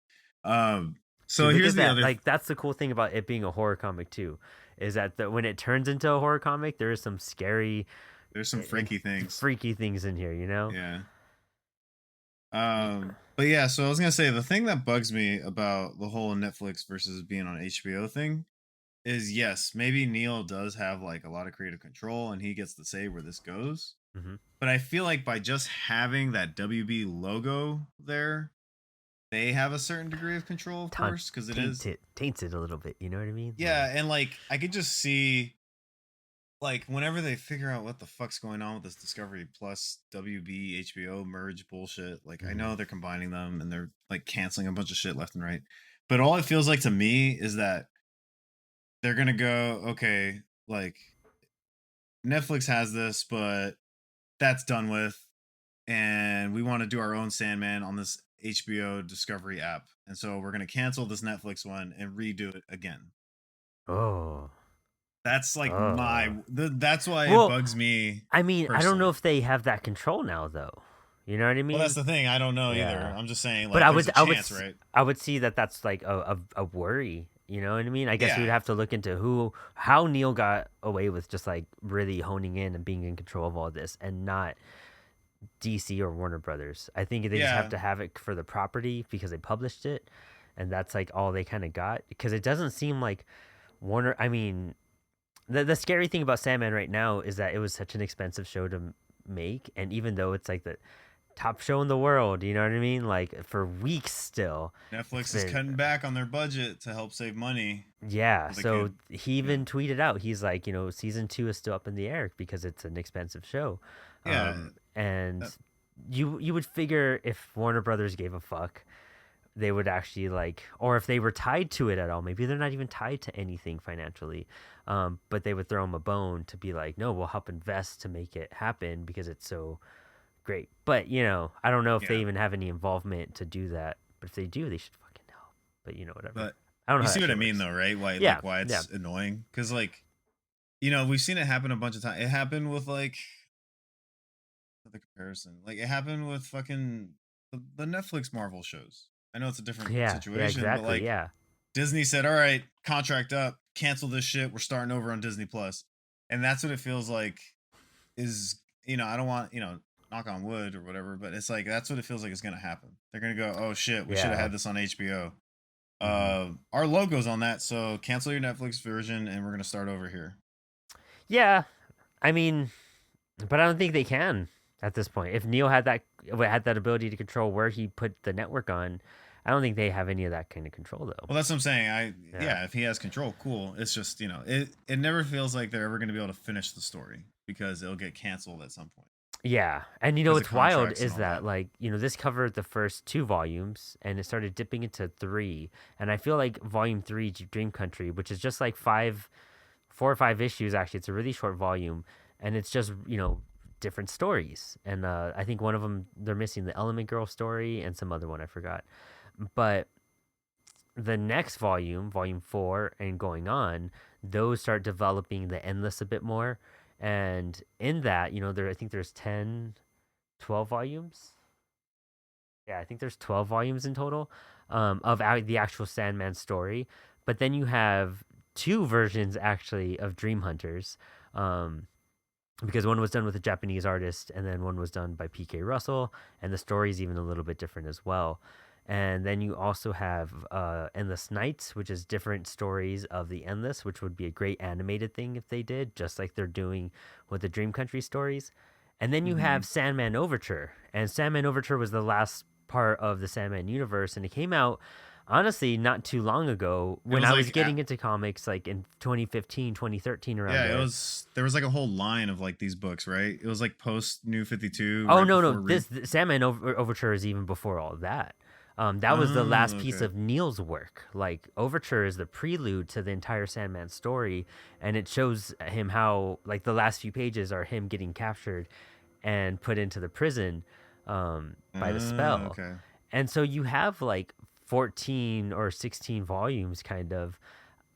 [SPEAKER 2] Um. So
[SPEAKER 1] Dude, look
[SPEAKER 2] here's
[SPEAKER 1] at
[SPEAKER 2] the
[SPEAKER 1] that.
[SPEAKER 2] other.
[SPEAKER 1] Like that's the cool thing about it being a horror comic too, is that when it turns into a horror comic, there is some scary
[SPEAKER 2] There's some
[SPEAKER 1] and
[SPEAKER 2] freaky things.
[SPEAKER 1] freaky things in here.
[SPEAKER 2] Yeah. But yeah, so I was gonna say the thing that bugs me about the whole Netflix versus being on HBO thing is yes, maybe Neil does have like a lot of creative control and he gets to say where this goes.
[SPEAKER 1] Hmm.
[SPEAKER 2] But I feel like by just having that WB logo there, they have a certain degree of control, of
[SPEAKER 1] Ta-
[SPEAKER 2] course, because it is.
[SPEAKER 1] taints it a little bit. You know what I mean?
[SPEAKER 2] Yeah, and like I could just see like whenever they figure out what the fuck's going on with this Discovery Plus WB HBO merge bullshit, like I
[SPEAKER 1] Hmm.
[SPEAKER 2] know they're combining them and they're like canceling a bunch of shit left and right. But all it feels like to me is that they're gonna go, okay, like Netflix has this, but that's done with, and we want to do our own Sandman on this HBO Discovery app. And so we're gonna cancel this Netflix one and redo it again.
[SPEAKER 1] Oh,
[SPEAKER 2] That's like
[SPEAKER 1] oh.
[SPEAKER 2] that's why it
[SPEAKER 1] Well,
[SPEAKER 2] bugs me
[SPEAKER 1] I mean, I don't know
[SPEAKER 2] personally.
[SPEAKER 1] if they have that control now, though. You know what I
[SPEAKER 2] Well, that's
[SPEAKER 1] mean?
[SPEAKER 2] the thing. I don't know either.
[SPEAKER 1] Yeah.
[SPEAKER 2] I'm just saying,
[SPEAKER 1] But
[SPEAKER 2] like, there's a chance, right?
[SPEAKER 1] I would see that that's like a worry. You know what I mean? I guess we would
[SPEAKER 2] Yeah,
[SPEAKER 1] have to look into how Neil got away with just like really honing in and being in control of all this, and not DC or Warner Brothers. I think they just have
[SPEAKER 2] yeah,
[SPEAKER 1] to have it for the property because they published it, and that's like all they kind of got. Because it doesn't seem like Warner. I mean, the scary thing about Sandman right now is that it was such an expensive show to make, and even though it's like the top show in the world, you know what I mean? Like for weeks still, it's
[SPEAKER 2] Netflix is
[SPEAKER 1] been
[SPEAKER 2] cutting back on their budget to help save money
[SPEAKER 1] yeah.
[SPEAKER 2] so they
[SPEAKER 1] So
[SPEAKER 2] could,
[SPEAKER 1] he
[SPEAKER 2] you know,
[SPEAKER 1] even tweeted out, he's like, season two is still up in the air because it's an expensive show,
[SPEAKER 2] yeah,
[SPEAKER 1] and
[SPEAKER 2] uh,
[SPEAKER 1] you would figure if Warner Brothers gave a fuck, they would actually like, or if they were tied to it at all. Maybe they're not even tied to anything financially, but they would throw them a bone to be like, no, we'll help invest to make it happen because it's so great. But I don't know if they
[SPEAKER 2] yeah.
[SPEAKER 1] even have any involvement to do that. But if they do, they should fucking help. But whatever.
[SPEAKER 2] But
[SPEAKER 1] I don't know
[SPEAKER 2] you
[SPEAKER 1] how
[SPEAKER 2] see
[SPEAKER 1] that
[SPEAKER 2] what I
[SPEAKER 1] shit
[SPEAKER 2] mean,
[SPEAKER 1] works.
[SPEAKER 2] though, right? Why,
[SPEAKER 1] Yeah,
[SPEAKER 2] like, why
[SPEAKER 1] yeah,
[SPEAKER 2] it's annoying? Because, like, we've seen it happen a bunch of times. It happened with like the comparison. Like, it happened with fucking the Netflix Marvel shows. I know it's a different
[SPEAKER 1] yeah,
[SPEAKER 2] situation, but
[SPEAKER 1] exactly,
[SPEAKER 2] like
[SPEAKER 1] yeah,
[SPEAKER 2] Disney said, "All right, contract up, cancel this shit. We're starting over on Disney Plus," and that's what it feels like. Is I don't want knock on wood or whatever, but it's like that's what it feels like is gonna happen. They're gonna go, "Oh shit, we should have
[SPEAKER 1] yeah.
[SPEAKER 2] had this on HBO."
[SPEAKER 1] Hmm.
[SPEAKER 2] Our logo's on that, so cancel your Netflix version, and we're gonna start over here.
[SPEAKER 1] Yeah, I mean, but I don't think they can at this point. If Neil had that ability to control where he put the network on, I don't think they have any of that kind of control though.
[SPEAKER 2] Well, that's what I'm saying.
[SPEAKER 1] Yeah.
[SPEAKER 2] Yeah, if he has control, cool. It's just it never feels like they're ever gonna be able to finish the story because it'll get canceled at some point
[SPEAKER 1] Yeah, and
[SPEAKER 2] because of
[SPEAKER 1] what's wild
[SPEAKER 2] contracts and
[SPEAKER 1] is
[SPEAKER 2] all
[SPEAKER 1] that
[SPEAKER 2] that.
[SPEAKER 1] like this covered the first two volumes, and it started dipping into three, and I feel like volume three, Dream Country, which is just like 4 or 5 issues actually. It's a really short volume, and it's just different stories, and I think one of them they're missing the Element Girl story and some other one I forgot, but the next volume, volume four and going on, those start developing the endless a bit more. And in that, I think there's 10, 12 volumes. Yeah, I think there's 12 volumes in total of the actual Sandman story. But then you have two versions actually of Dream Hunters. Um, because one was done with a Japanese artist and then one was done by P.K. Russell, and the story is even a little bit different as well. And then you also have Endless Nights, which is different stories of the Endless, which would be a great animated thing if they did, just like they're doing with the Dream Country stories. And then you
[SPEAKER 2] Mm-hmm.
[SPEAKER 1] have Sandman Overture, and Sandman Overture was the last part of the Sandman universe, and it came out honestly not too long ago
[SPEAKER 2] It
[SPEAKER 1] when
[SPEAKER 2] was
[SPEAKER 1] I was
[SPEAKER 2] like
[SPEAKER 1] getting into comics, like in 2015, 2013, around
[SPEAKER 2] yeah, it
[SPEAKER 1] there.
[SPEAKER 2] was there was like a whole line of like these books, right? It was like post New 52,
[SPEAKER 1] Oh
[SPEAKER 2] right
[SPEAKER 1] no, no,
[SPEAKER 2] before Re.
[SPEAKER 1] this Sandman Overture is even before all of that. That was the
[SPEAKER 2] Oh,
[SPEAKER 1] last piece
[SPEAKER 2] okay.
[SPEAKER 1] of Neil's work. Like Overture is the prelude to the entire Sandman story, and it shows him how like the last few pages are him getting captured and put into the prison by the spell.
[SPEAKER 2] Okay.
[SPEAKER 1] And so you have like 14 or 16 volumes kind
[SPEAKER 2] Of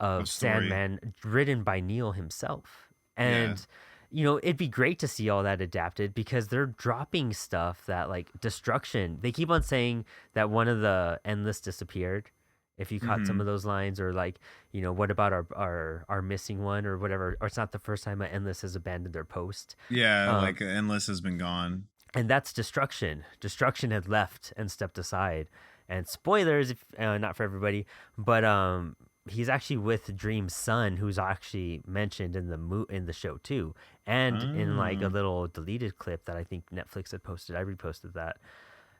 [SPEAKER 1] of
[SPEAKER 2] story.
[SPEAKER 1] Sandman written by Neil himself.
[SPEAKER 2] Yeah.
[SPEAKER 1] And it'd be great to see all that adapted because they're dropping stuff that like Destruction. They keep on saying that one of the Endless disappeared. If you caught some
[SPEAKER 2] Mm-hmm.
[SPEAKER 1] of those lines, or like, what about our missing one or whatever, or it's not the first time an Endless has abandoned their post.
[SPEAKER 2] Yeah,
[SPEAKER 1] Um,
[SPEAKER 2] like Endless has been gone.
[SPEAKER 1] and that's Destruction. Destruction had left and stepped aside. And spoilers, if not for everybody, but he's actually with Dream's son, who's actually mentioned in the show too, and in like a
[SPEAKER 2] Oh.
[SPEAKER 1] little deleted clip that I think Netflix had posted. I reposted that.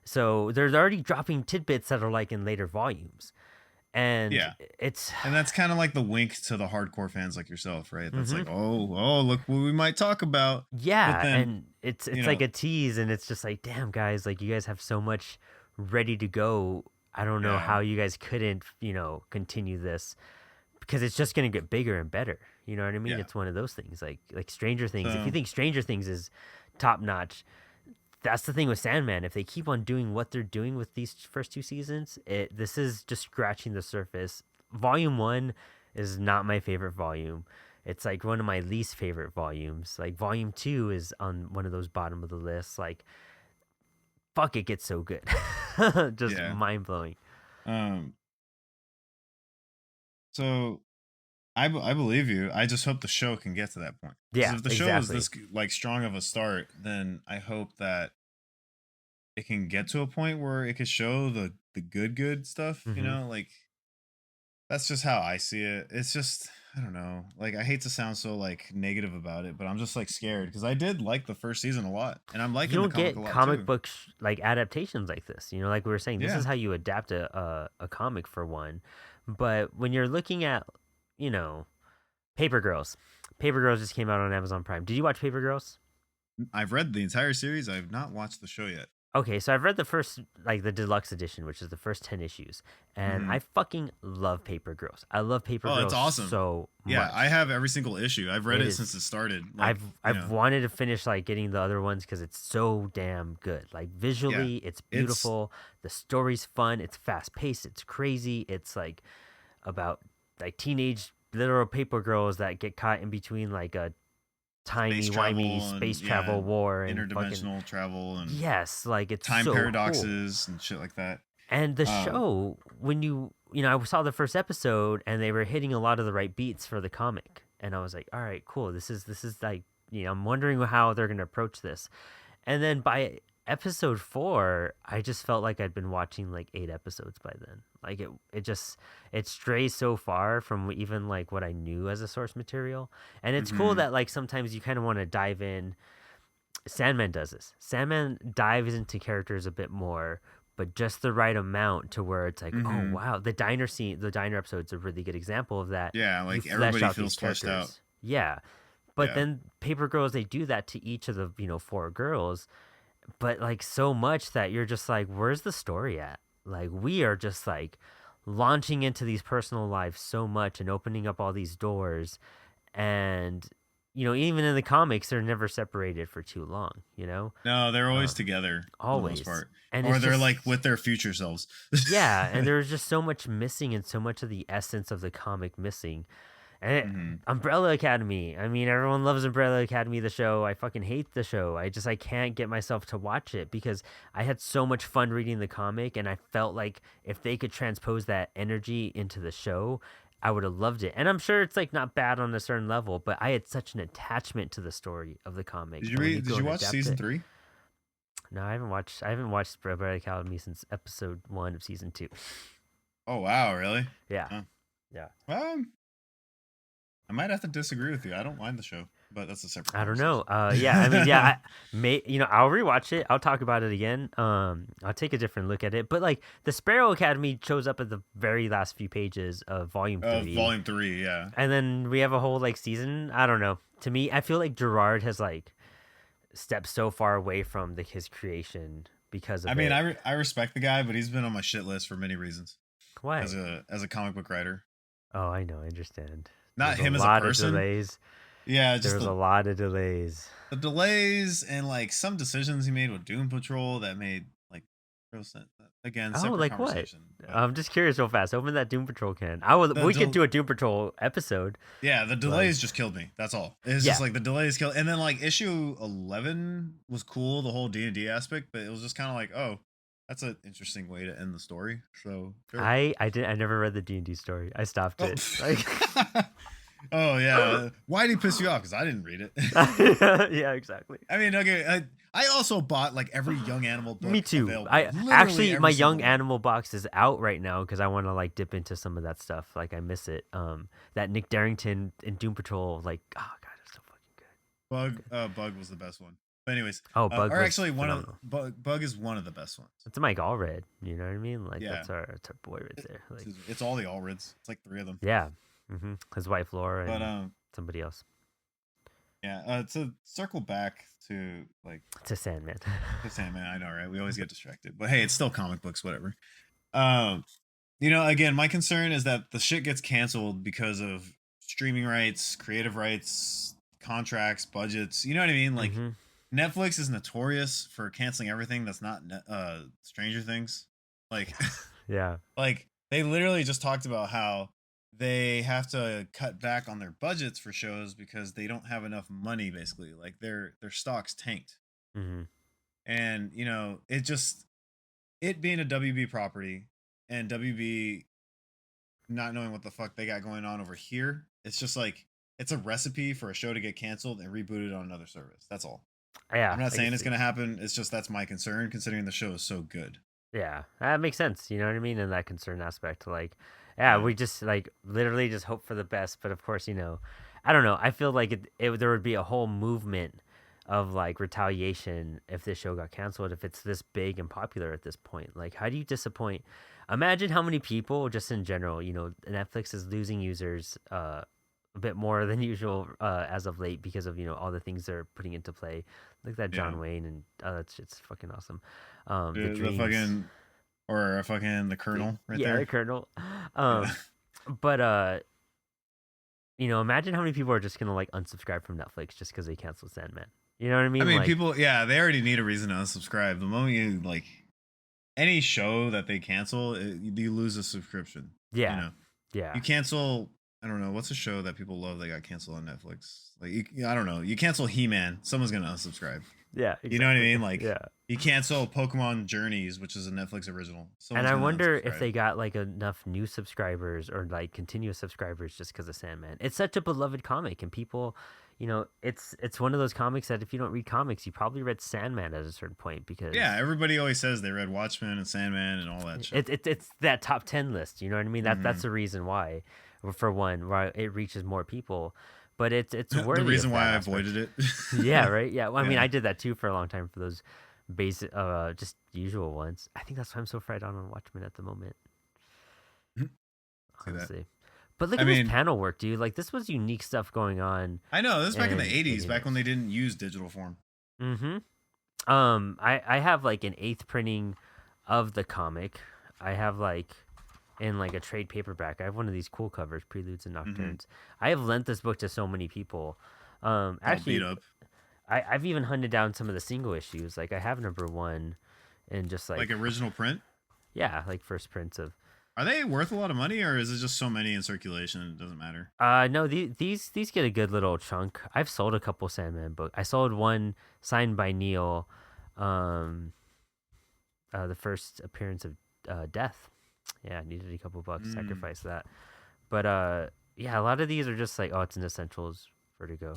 [SPEAKER 1] So they're already dropping tidbits that are like in later volumes, and
[SPEAKER 2] Yeah.
[SPEAKER 1] it's
[SPEAKER 2] And that's kind of like the wink to the hardcore fans like yourself, right? That's
[SPEAKER 1] hmm
[SPEAKER 2] like, oh, look what we might talk about. But
[SPEAKER 1] yeah,
[SPEAKER 2] then,
[SPEAKER 1] and it's
[SPEAKER 2] you
[SPEAKER 1] it's like
[SPEAKER 2] know,
[SPEAKER 1] a tease, and it's just like, damn guys, like you guys have so much ready to go. I don't know
[SPEAKER 2] yeah,
[SPEAKER 1] how you guys couldn't, continue this because it's just gonna get bigger and better. You know what I mean?
[SPEAKER 2] yeah.
[SPEAKER 1] It's one of those things, like Stranger Things. If you
[SPEAKER 2] So,
[SPEAKER 1] think Stranger Things is top notch, that's the thing with Sandman. If they keep on doing what they're doing with these first two seasons, this is just scratching the surface. Volume one is not my favorite volume. It's like one of my least favorite volumes. Like volume two is on one of those bottom of the list. Like fuck, it gets so good, just
[SPEAKER 2] yeah.
[SPEAKER 1] mind blowing.
[SPEAKER 2] Um, so I believe you. I just hope the show can get to that point. Because
[SPEAKER 1] Yeah,
[SPEAKER 2] if the show is
[SPEAKER 1] exactly.
[SPEAKER 2] this like strong of a start, then I hope that it can get to a point where it could show the good stuff,
[SPEAKER 1] Hmm.
[SPEAKER 2] like that's just how I see it. It's just I don't know. Like I hate to sound so like negative about it, but I'm just like scared because I did like the first season a lot, and I'm
[SPEAKER 1] You
[SPEAKER 2] liking the
[SPEAKER 1] don't
[SPEAKER 2] comic a
[SPEAKER 1] get
[SPEAKER 2] lot
[SPEAKER 1] comic
[SPEAKER 2] too.
[SPEAKER 1] book like adaptations like this. Like we were saying, this is
[SPEAKER 2] Yeah,
[SPEAKER 1] how you adapt a comic for one. But when you're looking at, you know, Paper Girls, Paper Girls just came out on Amazon Prime. Did you watch Paper Girls?
[SPEAKER 2] I've read the entire series. I've not watched the show yet.
[SPEAKER 1] Okay, so I've read the first, like the deluxe edition, which is the first 10 issues, and
[SPEAKER 2] Hmm.
[SPEAKER 1] I fucking love Paper Girls. I love Paper
[SPEAKER 2] Oh, it's
[SPEAKER 1] Girls
[SPEAKER 2] awesome.
[SPEAKER 1] so
[SPEAKER 2] Yeah, I
[SPEAKER 1] much.
[SPEAKER 2] have every single issue. I've read
[SPEAKER 1] It
[SPEAKER 2] it since
[SPEAKER 1] is
[SPEAKER 2] it started. Like
[SPEAKER 1] I've wanted to finish like getting the other ones because it's so damn good. Like
[SPEAKER 2] yeah,
[SPEAKER 1] visually, it's
[SPEAKER 2] it's
[SPEAKER 1] beautiful. The story's fun. It's fast paced. It's crazy. It's like about like teenage literal paper girls that get caught in between like a
[SPEAKER 2] space
[SPEAKER 1] timey wimey
[SPEAKER 2] travel and
[SPEAKER 1] space
[SPEAKER 2] yeah,
[SPEAKER 1] travel war and fucking
[SPEAKER 2] interdimensional travel and
[SPEAKER 1] yes, like it's
[SPEAKER 2] time
[SPEAKER 1] so cool.
[SPEAKER 2] paradoxes and shit like that.
[SPEAKER 1] And the
[SPEAKER 2] Um,
[SPEAKER 1] show, when I saw the first episode and they were hitting a lot of the right beats for the comic, and I was like, all right, cool. This is like, I'm wondering how they're gonna approach this. And then by episode 4, I just felt like I'd been watching like 8 episodes by then. Like it strays so far from even like what I knew as a source material. And it's cool
[SPEAKER 2] Hmm.
[SPEAKER 1] that like sometimes you kind of want to dive in. Sandman does this. Sandman dives into characters a bit more, but just the right amount to where it's like, oh
[SPEAKER 2] Hmm.
[SPEAKER 1] wow, the diner episode's a really good example of that.
[SPEAKER 2] Yeah,
[SPEAKER 1] You
[SPEAKER 2] like
[SPEAKER 1] flesh
[SPEAKER 2] everybody
[SPEAKER 1] out these
[SPEAKER 2] feels fleshed out.
[SPEAKER 1] characters. Yeah. But
[SPEAKER 2] Yeah.
[SPEAKER 1] then Paper Girls, they do that to each of the, 4 girls, but like so much that you're just like, where's the story at? Like we are just like launching into these personal lives so much and opening up all these doors, and even in the comics they're never separated for too long.
[SPEAKER 2] No, they're always
[SPEAKER 1] um,
[SPEAKER 2] together for the most
[SPEAKER 1] always.
[SPEAKER 2] part,
[SPEAKER 1] And
[SPEAKER 2] or
[SPEAKER 1] it's
[SPEAKER 2] they're like
[SPEAKER 1] just,
[SPEAKER 2] with their future selves.
[SPEAKER 1] yeah, and there's just so much missing and so much of the essence of the comic missing.
[SPEAKER 2] Hmm.
[SPEAKER 1] Umbrella Academy. I mean, everyone loves Umbrella Academy, the show. I fucking hate the show. I can't get myself to watch it because I had so much fun reading the comic, and I felt like if they could transpose that energy into the show, I would have loved it. And I'm sure it's like not bad on a certain level, but I had such an attachment to the story of the comic.
[SPEAKER 2] Did you
[SPEAKER 1] And when you
[SPEAKER 2] read? Did
[SPEAKER 1] go
[SPEAKER 2] you
[SPEAKER 1] and
[SPEAKER 2] watch
[SPEAKER 1] adapt
[SPEAKER 2] season
[SPEAKER 1] it,
[SPEAKER 2] 3?
[SPEAKER 1] no, I haven't watched Umbrella Academy since episode 1 of season 2.
[SPEAKER 2] Oh wow, really?
[SPEAKER 1] Yeah,
[SPEAKER 2] Huh.
[SPEAKER 1] yeah.
[SPEAKER 2] Well, I might have to disagree with you. I don't mind the show, but that's a separate
[SPEAKER 1] I don't know.
[SPEAKER 2] conversation.
[SPEAKER 1] Yeah, I mean, yeah, I'll rewatch it. I'll talk about it again. I'll take a different look at it. But like, the Sparrow Academy shows up at the very last few pages of Volume 3,
[SPEAKER 2] Volume 3, yeah.
[SPEAKER 1] and then we have a whole like season. I don't know. To me, I feel like Gerard has like stepped so far away from his creation because
[SPEAKER 2] I
[SPEAKER 1] of
[SPEAKER 2] mean,
[SPEAKER 1] it.
[SPEAKER 2] I respect the guy, but he's been on my shit list for many reasons
[SPEAKER 1] Why?
[SPEAKER 2] as a comic book writer.
[SPEAKER 1] Oh, I know. I understand.
[SPEAKER 2] Not
[SPEAKER 1] There's a
[SPEAKER 2] him as a
[SPEAKER 1] lot of
[SPEAKER 2] person.
[SPEAKER 1] delays.
[SPEAKER 2] Yeah,
[SPEAKER 1] There
[SPEAKER 2] just
[SPEAKER 1] was a lot of delays.
[SPEAKER 2] the delays and like some decisions he made with Doom Patrol that made like real sense. Again,
[SPEAKER 1] Oh,
[SPEAKER 2] separate
[SPEAKER 1] like what?
[SPEAKER 2] conversation. But
[SPEAKER 1] I'm just curious real fast. Open that Doom Patrol can. I will.
[SPEAKER 2] the
[SPEAKER 1] We could
[SPEAKER 2] del-
[SPEAKER 1] do a Doom Patrol episode.
[SPEAKER 2] yeah, the
[SPEAKER 1] Like,
[SPEAKER 2] delays just killed me. That's all. It's just
[SPEAKER 1] yeah,
[SPEAKER 2] like the delays killed, and then like issue 11 was cool, the whole D&D aspect, but it was just kind of like, oh, that's an interesting way to end the story. So sure.
[SPEAKER 1] I never read the D&D story. I stopped
[SPEAKER 2] Oh,
[SPEAKER 1] it. Like,
[SPEAKER 2] oh yeah. Why did he piss you off? Because I didn't read it.
[SPEAKER 1] yeah, exactly.
[SPEAKER 2] I mean, okay. I also bought like every Young Animal
[SPEAKER 1] Me
[SPEAKER 2] book
[SPEAKER 1] too.
[SPEAKER 2] available.
[SPEAKER 1] I
[SPEAKER 2] Literally
[SPEAKER 1] actually, my
[SPEAKER 2] every
[SPEAKER 1] Young
[SPEAKER 2] single one.
[SPEAKER 1] Animal box is out right now because I want to like dip into some of that stuff. Like, I miss it. That Nick Darrington and Doom Patrol. Like, oh god, it's so fucking good.
[SPEAKER 2] Bug was the best one. But anyways,
[SPEAKER 1] Oh, Bug
[SPEAKER 2] or
[SPEAKER 1] was
[SPEAKER 2] actually one of
[SPEAKER 1] phenomenal.
[SPEAKER 2] Bug is one of the best ones.
[SPEAKER 1] It's Mike Allred. You know what I mean? Like,
[SPEAKER 2] Yeah,
[SPEAKER 1] that's our boy right there. Like,
[SPEAKER 2] it's all the Allreds. It's like 3 of them.
[SPEAKER 1] yeah. His wife Laura
[SPEAKER 2] But
[SPEAKER 1] and somebody else.
[SPEAKER 2] yeah. To circle back to like
[SPEAKER 1] To Sandman.
[SPEAKER 2] the Sandman, I know, right? We always get distracted, but hey, it's still comic books, whatever. Um, again, my concern is that the shit gets canceled because of streaming rights, creative rights, contracts, budgets. You know what I mean? Like
[SPEAKER 1] hmm
[SPEAKER 2] Netflix is notorious for canceling everything that's not Stranger Things. Like
[SPEAKER 1] Yeah.
[SPEAKER 2] like they literally just talked about how they have to cut back on their budgets for shows because they don't have enough money basically. Like their stocks tanked.
[SPEAKER 1] hmm
[SPEAKER 2] And it being a WB property and WB not knowing what the fuck they got going on over here, it's just like it's a recipe for a show to get canceled and rebooted on another service. That's all. I'm
[SPEAKER 1] Yeah,
[SPEAKER 2] not
[SPEAKER 1] I can
[SPEAKER 2] saying it's
[SPEAKER 1] see.
[SPEAKER 2] gonna happen. It's just that's my concern considering the show is so good.
[SPEAKER 1] Yeah, that makes sense. You know what I mean? In that concern aspect, like, yeah,
[SPEAKER 2] Yeah.
[SPEAKER 1] we just like literally just hope for the best. But of course, I don't know. I feel like there would be a whole movement of like retaliation if this show got canceled. If it's this big and popular at this point, like, how do you disappoint? Imagine how many people, just in general, Netflix is losing users a bit more than usual as of late because of all the things they're putting into play, like that
[SPEAKER 2] Yeah.
[SPEAKER 1] John Wayne, and that shit's fucking awesome. The
[SPEAKER 2] The
[SPEAKER 1] dreams.
[SPEAKER 2] fucking or fucking the Colonel right
[SPEAKER 1] Yeah, the
[SPEAKER 2] there.
[SPEAKER 1] Colonel.
[SPEAKER 2] Yeah.
[SPEAKER 1] But imagine how many people are just gonna like unsubscribe from Netflix just because they canceled Sandman. You know what I
[SPEAKER 2] I
[SPEAKER 1] mean?
[SPEAKER 2] mean,
[SPEAKER 1] Like,
[SPEAKER 2] people, yeah, they already need a reason to unsubscribe. The moment you like any show that they cancel, you lose a subscription. You
[SPEAKER 1] yeah,
[SPEAKER 2] know,
[SPEAKER 1] yeah,
[SPEAKER 2] you cancel. I don't know what's a show that people love that got canceled on Netflix. Like, I don't know. You cancel He-Man, someone's gonna unsubscribe.
[SPEAKER 1] yeah,
[SPEAKER 2] You know what I
[SPEAKER 1] exactly.
[SPEAKER 2] mean? Like,
[SPEAKER 1] Yeah.
[SPEAKER 2] you cancel Pokemon Journeys, which is a Netflix original.
[SPEAKER 1] And
[SPEAKER 2] Someone's
[SPEAKER 1] I
[SPEAKER 2] gonna
[SPEAKER 1] wonder if
[SPEAKER 2] unsubscribe.
[SPEAKER 1] they got like enough new subscribers or like continuous subscribers just because of Sandman. It's such a beloved comic, and people, it's one of those comics that if you don't read comics, you probably read Sandman at a certain point
[SPEAKER 2] Yeah,
[SPEAKER 1] because
[SPEAKER 2] everybody always says they read Watchmen and Sandman and all that shit.
[SPEAKER 1] it's that top 10 list. You know what I mean? That's
[SPEAKER 2] Hmm
[SPEAKER 1] the reason why, for one, why it reaches more people. But it's
[SPEAKER 2] The
[SPEAKER 1] worthy
[SPEAKER 2] reason
[SPEAKER 1] of
[SPEAKER 2] why
[SPEAKER 1] that
[SPEAKER 2] I
[SPEAKER 1] aspect.
[SPEAKER 2] avoided it.
[SPEAKER 1] Yeah, right. Yeah. Well, I mean,
[SPEAKER 2] Yeah.
[SPEAKER 1] I did that too for a long time for those basic, just usual ones. I think that's why I'm so fried on Watchmen at the moment,
[SPEAKER 2] See that?
[SPEAKER 1] honestly. But look
[SPEAKER 2] I
[SPEAKER 1] at this
[SPEAKER 2] mean,
[SPEAKER 1] panel work, dude. Like this was unique stuff going on
[SPEAKER 2] I know this is back in the
[SPEAKER 1] in
[SPEAKER 2] '80s, back when
[SPEAKER 1] universe.
[SPEAKER 2] they didn't use digital form.
[SPEAKER 1] Mm-hmm. I have like an eighth printing of the comic. I have like in like a trade paperback. I have one of these cool covers, Preludes and
[SPEAKER 2] Hmm
[SPEAKER 1] Nocturnes. I have lent this book to so many people.
[SPEAKER 2] All beat
[SPEAKER 1] Actually,
[SPEAKER 2] up.
[SPEAKER 1] I've even hunted down some of the single issues. Like I have number one, and just
[SPEAKER 2] Like
[SPEAKER 1] like
[SPEAKER 2] original print.
[SPEAKER 1] yeah, like first prints of.
[SPEAKER 2] Are they worth a lot of money, or is it just so many in circulation it doesn't matter?
[SPEAKER 1] No, these get a good little chunk. I've sold a couple Sandman book. I sold one signed by Neil, um, the first appearance of Death. Yeah, I needed a couple bucks,
[SPEAKER 2] Mm,
[SPEAKER 1] sacrifice that. But yeah, a lot of these are just like, oh, it's an essentials, Vertigo.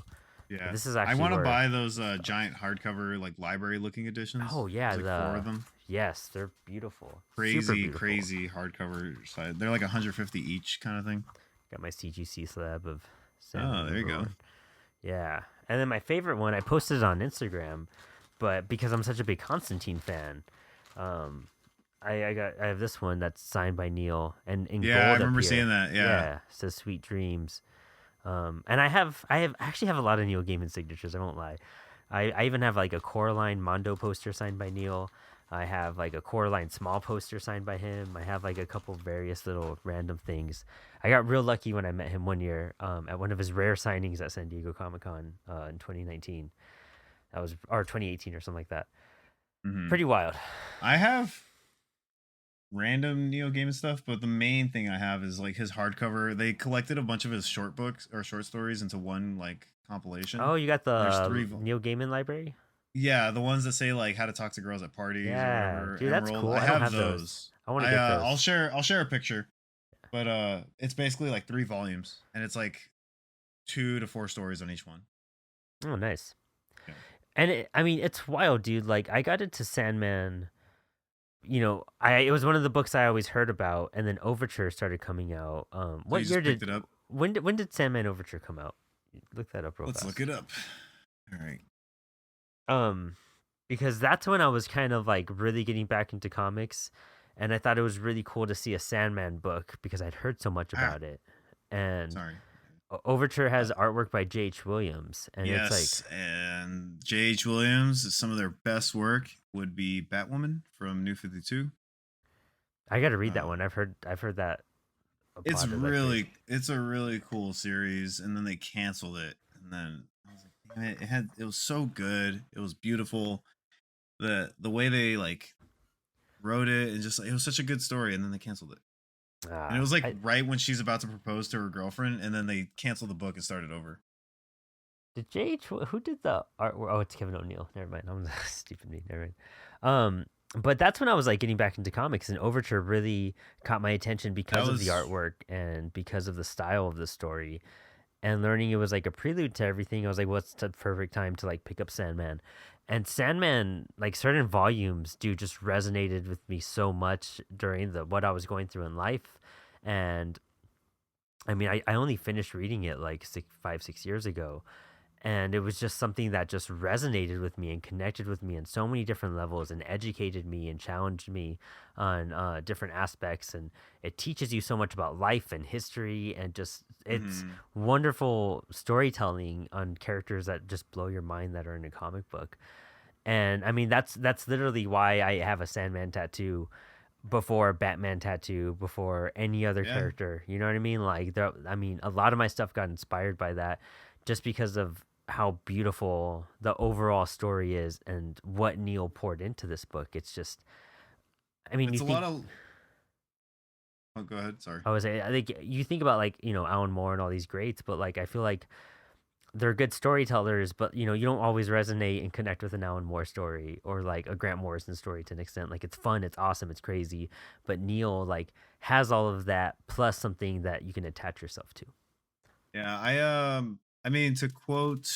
[SPEAKER 1] But
[SPEAKER 2] yeah,
[SPEAKER 1] this is
[SPEAKER 2] I
[SPEAKER 1] actually
[SPEAKER 2] want to
[SPEAKER 1] worth
[SPEAKER 2] buy those
[SPEAKER 1] bucks.
[SPEAKER 2] giant hardcover like library looking editions.
[SPEAKER 1] Oh yeah,
[SPEAKER 2] There's like four
[SPEAKER 1] the
[SPEAKER 2] of them.
[SPEAKER 1] yes, they're beautiful, super
[SPEAKER 2] Crazy,
[SPEAKER 1] beautiful.
[SPEAKER 2] crazy hardcover side. They're like 150 each kind of thing.
[SPEAKER 1] Got my CGC slab of
[SPEAKER 2] Oh,
[SPEAKER 1] Sandman
[SPEAKER 2] there you
[SPEAKER 1] number
[SPEAKER 2] go.
[SPEAKER 1] one. Yeah, and then my favorite one, I posted it on Instagram, but because I'm such a big Constantine fan, um, I have this one that's signed by Neil and in
[SPEAKER 2] Yeah, I
[SPEAKER 1] gold up
[SPEAKER 2] remember seeing
[SPEAKER 1] here.
[SPEAKER 2] that. Yeah.
[SPEAKER 1] Yeah, it says Sweet Dreams. And I actually have a lot of Neil Gaiman signatures. I won't lie. I even have like a Coraline Mondo poster signed by Neil. I have like a Coraline small poster signed by him. I have like a couple various little random things. I got real lucky when I met him one year at one of his rare signings at San Diego Comic Con in 2019. That was or 2018 or something like that.
[SPEAKER 2] hmm
[SPEAKER 1] Pretty wild.
[SPEAKER 2] I have random Neo Gaiman stuff, but the main thing I have is like his hardcover. They collected a bunch of his short books or short stories into one like compilation.
[SPEAKER 1] Oh, you got
[SPEAKER 2] And there's
[SPEAKER 1] the
[SPEAKER 2] three.
[SPEAKER 1] Neil Gaiman library?
[SPEAKER 2] Yeah, the ones that say like how to talk to girls at parties or
[SPEAKER 1] Yeah,
[SPEAKER 2] whatever.
[SPEAKER 1] dude, that's
[SPEAKER 2] Emerald.
[SPEAKER 1] cool.
[SPEAKER 2] I
[SPEAKER 1] I don't
[SPEAKER 2] have
[SPEAKER 1] have those.
[SPEAKER 2] those.
[SPEAKER 1] I want to get
[SPEAKER 2] I'll
[SPEAKER 1] those.
[SPEAKER 2] share a picture, but it's basically like three volumes, and it's like 2 to 4 stories on each one.
[SPEAKER 1] Oh, nice.
[SPEAKER 2] Yeah.
[SPEAKER 1] And I mean, it's wild, dude. Like I got into Sandman. I it was one of the books I always heard about, and then Overture started coming out.
[SPEAKER 2] So you
[SPEAKER 1] What year
[SPEAKER 2] just picked
[SPEAKER 1] did
[SPEAKER 2] it up.
[SPEAKER 1] when did Sandman Overture come out? Look that up real
[SPEAKER 2] Let's look
[SPEAKER 1] fast.
[SPEAKER 2] it up. All right.
[SPEAKER 1] Um, because that's when I was kind of like really getting back into comics, and I thought it was really cool to see a Sandman book because I'd heard so much
[SPEAKER 2] Ah,
[SPEAKER 1] about it. And
[SPEAKER 2] sorry.
[SPEAKER 1] Overture
[SPEAKER 2] Uh,
[SPEAKER 1] has artwork by J.H. Williams, and it's like
[SPEAKER 2] yes, and J.H. Williams. Some of their best work would be Batwoman from New 52.
[SPEAKER 1] I got to read that one.
[SPEAKER 2] Um,
[SPEAKER 1] I've heard that applauded like crazy.
[SPEAKER 2] it's a really cool series, and then they canceled it, and then I was like, damn it, it was so good, it was beautiful, the way they like wrote it, and just it was such a good story, and then they canceled it, and it was like
[SPEAKER 1] I
[SPEAKER 2] right when she's about to propose to her girlfriend, and then they canceled the book and started over.
[SPEAKER 1] Did JH who did the art? Oh, it's Kevin O'Neill. Never mind. I'm stupid me. Never mind. Um, but that's when I was like getting back into comics, and Overture really caught my attention
[SPEAKER 2] That
[SPEAKER 1] because of the
[SPEAKER 2] was
[SPEAKER 1] artwork and because of the style of the story. And learning it was like a prelude to everything. I was like, what's the perfect time to like pick up Sandman? And Sandman, like certain volumes, dude, just resonated with me so much during the what I was going through in life. And I mean, I only finished reading it like 6 years ago, and it was just something that just resonated with me and connected with me in so many different levels and educated me and challenged me on different aspects, and it teaches you so much about life and history and just it's
[SPEAKER 2] mhm.
[SPEAKER 1] wonderful storytelling on characters that just blow your mind that are in a comic book. And I mean that's literally why I have a Sandman tattoo before a Batman tattoo, before any other
[SPEAKER 2] Yeah,
[SPEAKER 1] character. You know what I mean? Like there, I mean, a lot of my stuff got inspired by that, just because of how beautiful the overall story is and what Neil poured into this book. It's just, I mean, you
[SPEAKER 2] it's a
[SPEAKER 1] think
[SPEAKER 2] lot of. Oh, go ahead, sorry.
[SPEAKER 1] I think you think about like Alan Moore and all these greats, but like I feel like they're good storytellers, but you don't always resonate and connect with an Alan Moore story or like a Grant Morrison story to an extent. Like it's fun, it's awesome, it's crazy, but Neil like has all of that plus something that you can attach yourself to.
[SPEAKER 2] Yeah, I mean, to quote,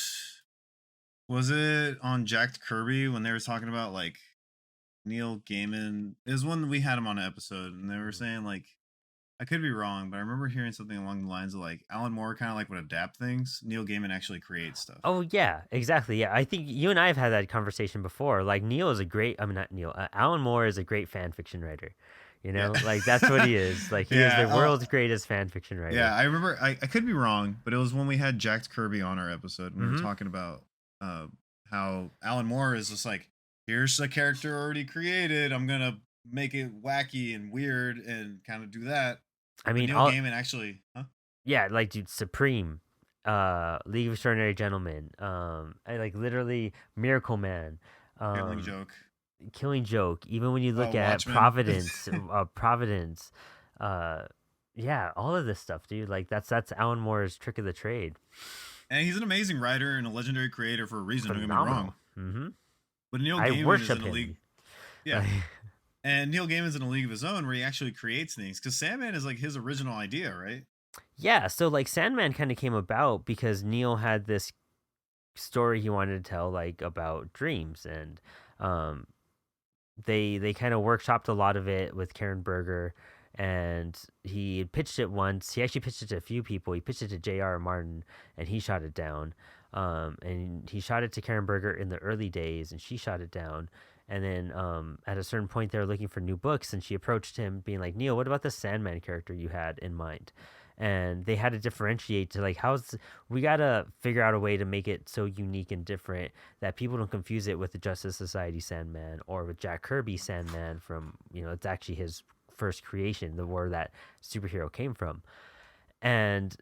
[SPEAKER 2] was it on Jack Kirby when they were talking about like Neil Gaiman? It was when we had him on an episode, and they were
[SPEAKER 1] Mhm.
[SPEAKER 2] saying like I could be wrong, but I remember hearing something along the lines of like Alan Moore kind of like would adapt things. Neil Gaiman actually creates stuff.
[SPEAKER 1] Oh yeah, exactly. Yeah, I think you and I have had that conversation before. Like Neil is a great. I mean, not Neil. Alan Moore is a great fan fiction writer. You
[SPEAKER 2] Yeah,
[SPEAKER 1] know, like that's what he is. Like he is the
[SPEAKER 2] yeah,
[SPEAKER 1] world's greatest fan fiction
[SPEAKER 2] yeah.
[SPEAKER 1] writer.
[SPEAKER 2] I remember. I could be wrong, but it was when we had Jack Kirby on our episode, and we were
[SPEAKER 1] Mm-hmm.
[SPEAKER 2] talking about uh, how Alan Moore is just like, here's a character already created. I'm gonna make it wacky and weird and kind of do that.
[SPEAKER 1] I
[SPEAKER 2] But
[SPEAKER 1] mean,
[SPEAKER 2] Neil
[SPEAKER 1] all
[SPEAKER 2] Gaiman actually, huh?
[SPEAKER 1] yeah, like dude, Supreme, League of Extraordinary Gentlemen, I like literally Miracle Man,
[SPEAKER 2] Killing
[SPEAKER 1] um,
[SPEAKER 2] Joke.
[SPEAKER 1] Killing Joke. Even when you look at
[SPEAKER 2] Watchmen.
[SPEAKER 1] Providence, uh, yeah, all of this stuff, dude. Like that's Alan Moore's trick of the trade.
[SPEAKER 2] And he's an amazing writer and a legendary creator for a reason. Don't get me wrong.
[SPEAKER 1] Phenomenal. Mm-hmm.
[SPEAKER 2] But Neil
[SPEAKER 1] I
[SPEAKER 2] Gaiman is
[SPEAKER 1] worship
[SPEAKER 2] in a league.
[SPEAKER 1] him.
[SPEAKER 2] Yeah. And Neil Gaiman's in a league of his own where he actually creates things. Because Sandman is like his original idea, right?
[SPEAKER 1] Yeah, so like Sandman kind of came about because Neil had this story he wanted to tell, like about dreams, and um, they kind of workshopped a lot of it with Karen Berger, and he pitched it once. He actually pitched it to a few people. He pitched it to J.R. Martin, and he shot it down. And he shot it to Karen Berger in the early days, and she shot it down. And then at a certain point, they were looking for new books, and she approached him, being like, "Neil, what about the Sandman character you had in mind?" And they had to differentiate to like, we gotta figure out a way to make it so unique and different that people don't confuse it with the Justice Society Sandman or with Jack Kirby Sandman from, it's actually his first creation, the where that superhero came from. And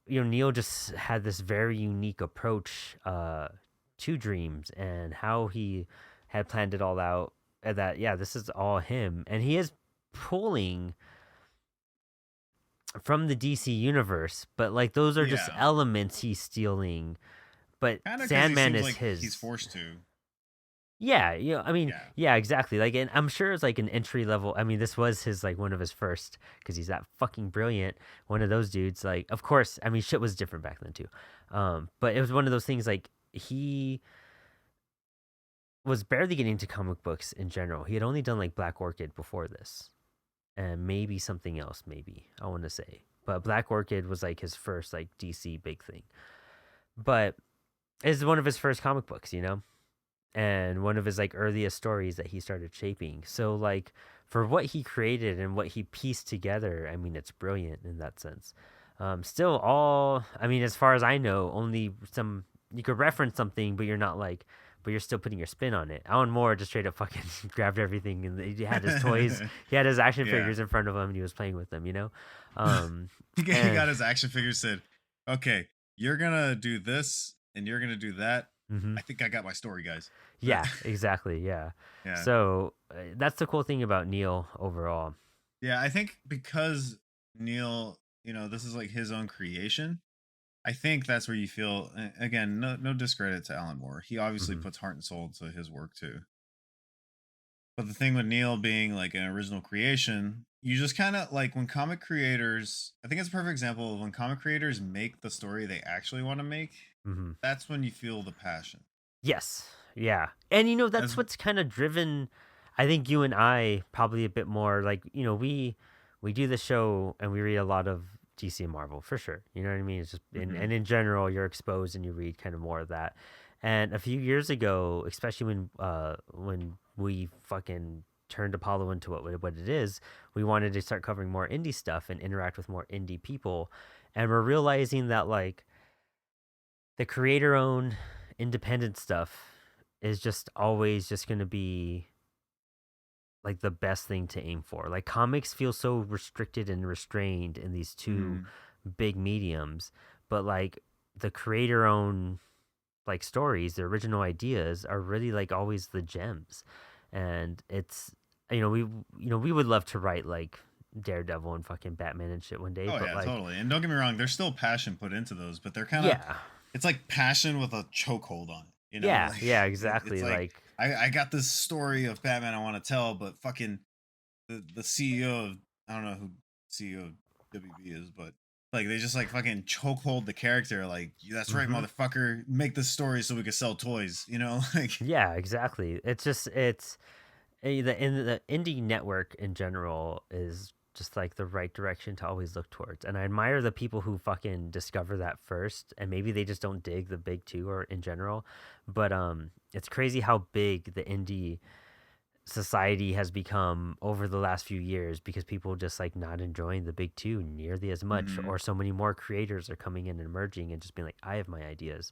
[SPEAKER 1] Neil just had this very unique approach to dreams and how he had planned it all out. And that, yeah, this is all him. And he is pulling from the DC universe, but like those are just
[SPEAKER 2] Yeah.
[SPEAKER 1] elements he's stealing. But
[SPEAKER 2] Kind of because he
[SPEAKER 1] Sandman
[SPEAKER 2] seems
[SPEAKER 1] is
[SPEAKER 2] like he's
[SPEAKER 1] his.
[SPEAKER 2] forced to.
[SPEAKER 1] Yeah, I mean,
[SPEAKER 2] Yeah.
[SPEAKER 1] yeah, exactly. Like, and I'm sure it's like an entry level. I mean, this was his like one of his first because he's that fucking brilliant. One of those dudes. Like, of course, I mean, shit was different back then too. But it was one of those things like he was barely getting into comic books in general. He had only done like Black Orchid before this, and maybe something else. Maybe I want to say, but Black Orchid was like his first like DC big thing. But it's one of his first comic books, and one of his like earliest stories that he started shaping. So like for what he created and what he pieced together, I mean it's brilliant in that sense. Still all I mean as far as I know, only some you could reference something, but you're not like but you're still putting your spin on it. Alan Moore just straight up fucking grabbed everything and he had his toys, he had his action
[SPEAKER 2] Yeah.
[SPEAKER 1] figures in front of him and he was playing with them. Um,
[SPEAKER 2] He
[SPEAKER 1] and
[SPEAKER 2] got his action figure, said, okay, you're going to do this and you're going to do that.
[SPEAKER 1] mhm.
[SPEAKER 2] I think I got my story, guys.
[SPEAKER 1] Yeah, exactly. Yeah.
[SPEAKER 2] Yeah.
[SPEAKER 1] So that's the cool thing about Neil overall.
[SPEAKER 2] Yeah. I think because Neil, this is like his own creation. I think that's where you feel again, no discredit to Alan Moore. He obviously
[SPEAKER 1] Hmm.
[SPEAKER 2] puts heart and soul into his work too. But the thing with Neil being like an original creation, you just kind of like when comic creators, I think it's a perfect example of when comic creators make the story they actually want to make,
[SPEAKER 1] Hmm.
[SPEAKER 2] that's when you feel the passion.
[SPEAKER 1] Yes. Yeah. And that's
[SPEAKER 2] As
[SPEAKER 1] what's kind of driven I think you and I probably a bit more like, we do the show and we read a lot of DC and Marvel for sure. You know what I mean? It's just
[SPEAKER 2] Mhm.
[SPEAKER 1] and in general you're exposed and you read kind of more of that. And a few years ago, especially when we fucking turned Apollo into what it is, we wanted to start covering more indie stuff and interact with more indie people. And we're realizing that like the creator owned independent stuff is just always just going to be like the best thing to aim for. Like comics feel so restricted and restrained in these two
[SPEAKER 2] Mhm.
[SPEAKER 1] big mediums, but like the creator owned like stories, the original ideas are really like always the gems. And it's we would love to write like Daredevil and fucking Batman and shit one day,
[SPEAKER 2] Oh
[SPEAKER 1] but
[SPEAKER 2] yeah,
[SPEAKER 1] like
[SPEAKER 2] totally. And don't get me wrong, there's still passion put into those, but they're kind of
[SPEAKER 1] yeah.
[SPEAKER 2] it's like passion with a chokehold on it.
[SPEAKER 1] Yeah,
[SPEAKER 2] Like
[SPEAKER 1] yeah,
[SPEAKER 2] it's
[SPEAKER 1] exactly.
[SPEAKER 2] like
[SPEAKER 1] Like
[SPEAKER 2] I got this story of Batman I want to tell, but fucking the CEO of I don't know who CEO of WB is, but Like they just like fucking chokehold the character. Like that's right,
[SPEAKER 1] Hmm.
[SPEAKER 2] motherfucker. Make this story so we can sell toys. Like
[SPEAKER 1] Yeah, exactly. It's just it's the indie network in general is just like the right direction to always look towards. And I admire the people who fucking discover that first, and maybe they just don't dig the big two or in general. But it's crazy how big the indie society has become over the last few years because people just like not enjoying the big two nearly as much,
[SPEAKER 2] hmm
[SPEAKER 1] or so many more creators are coming in and emerging and just being like, I have my ideas.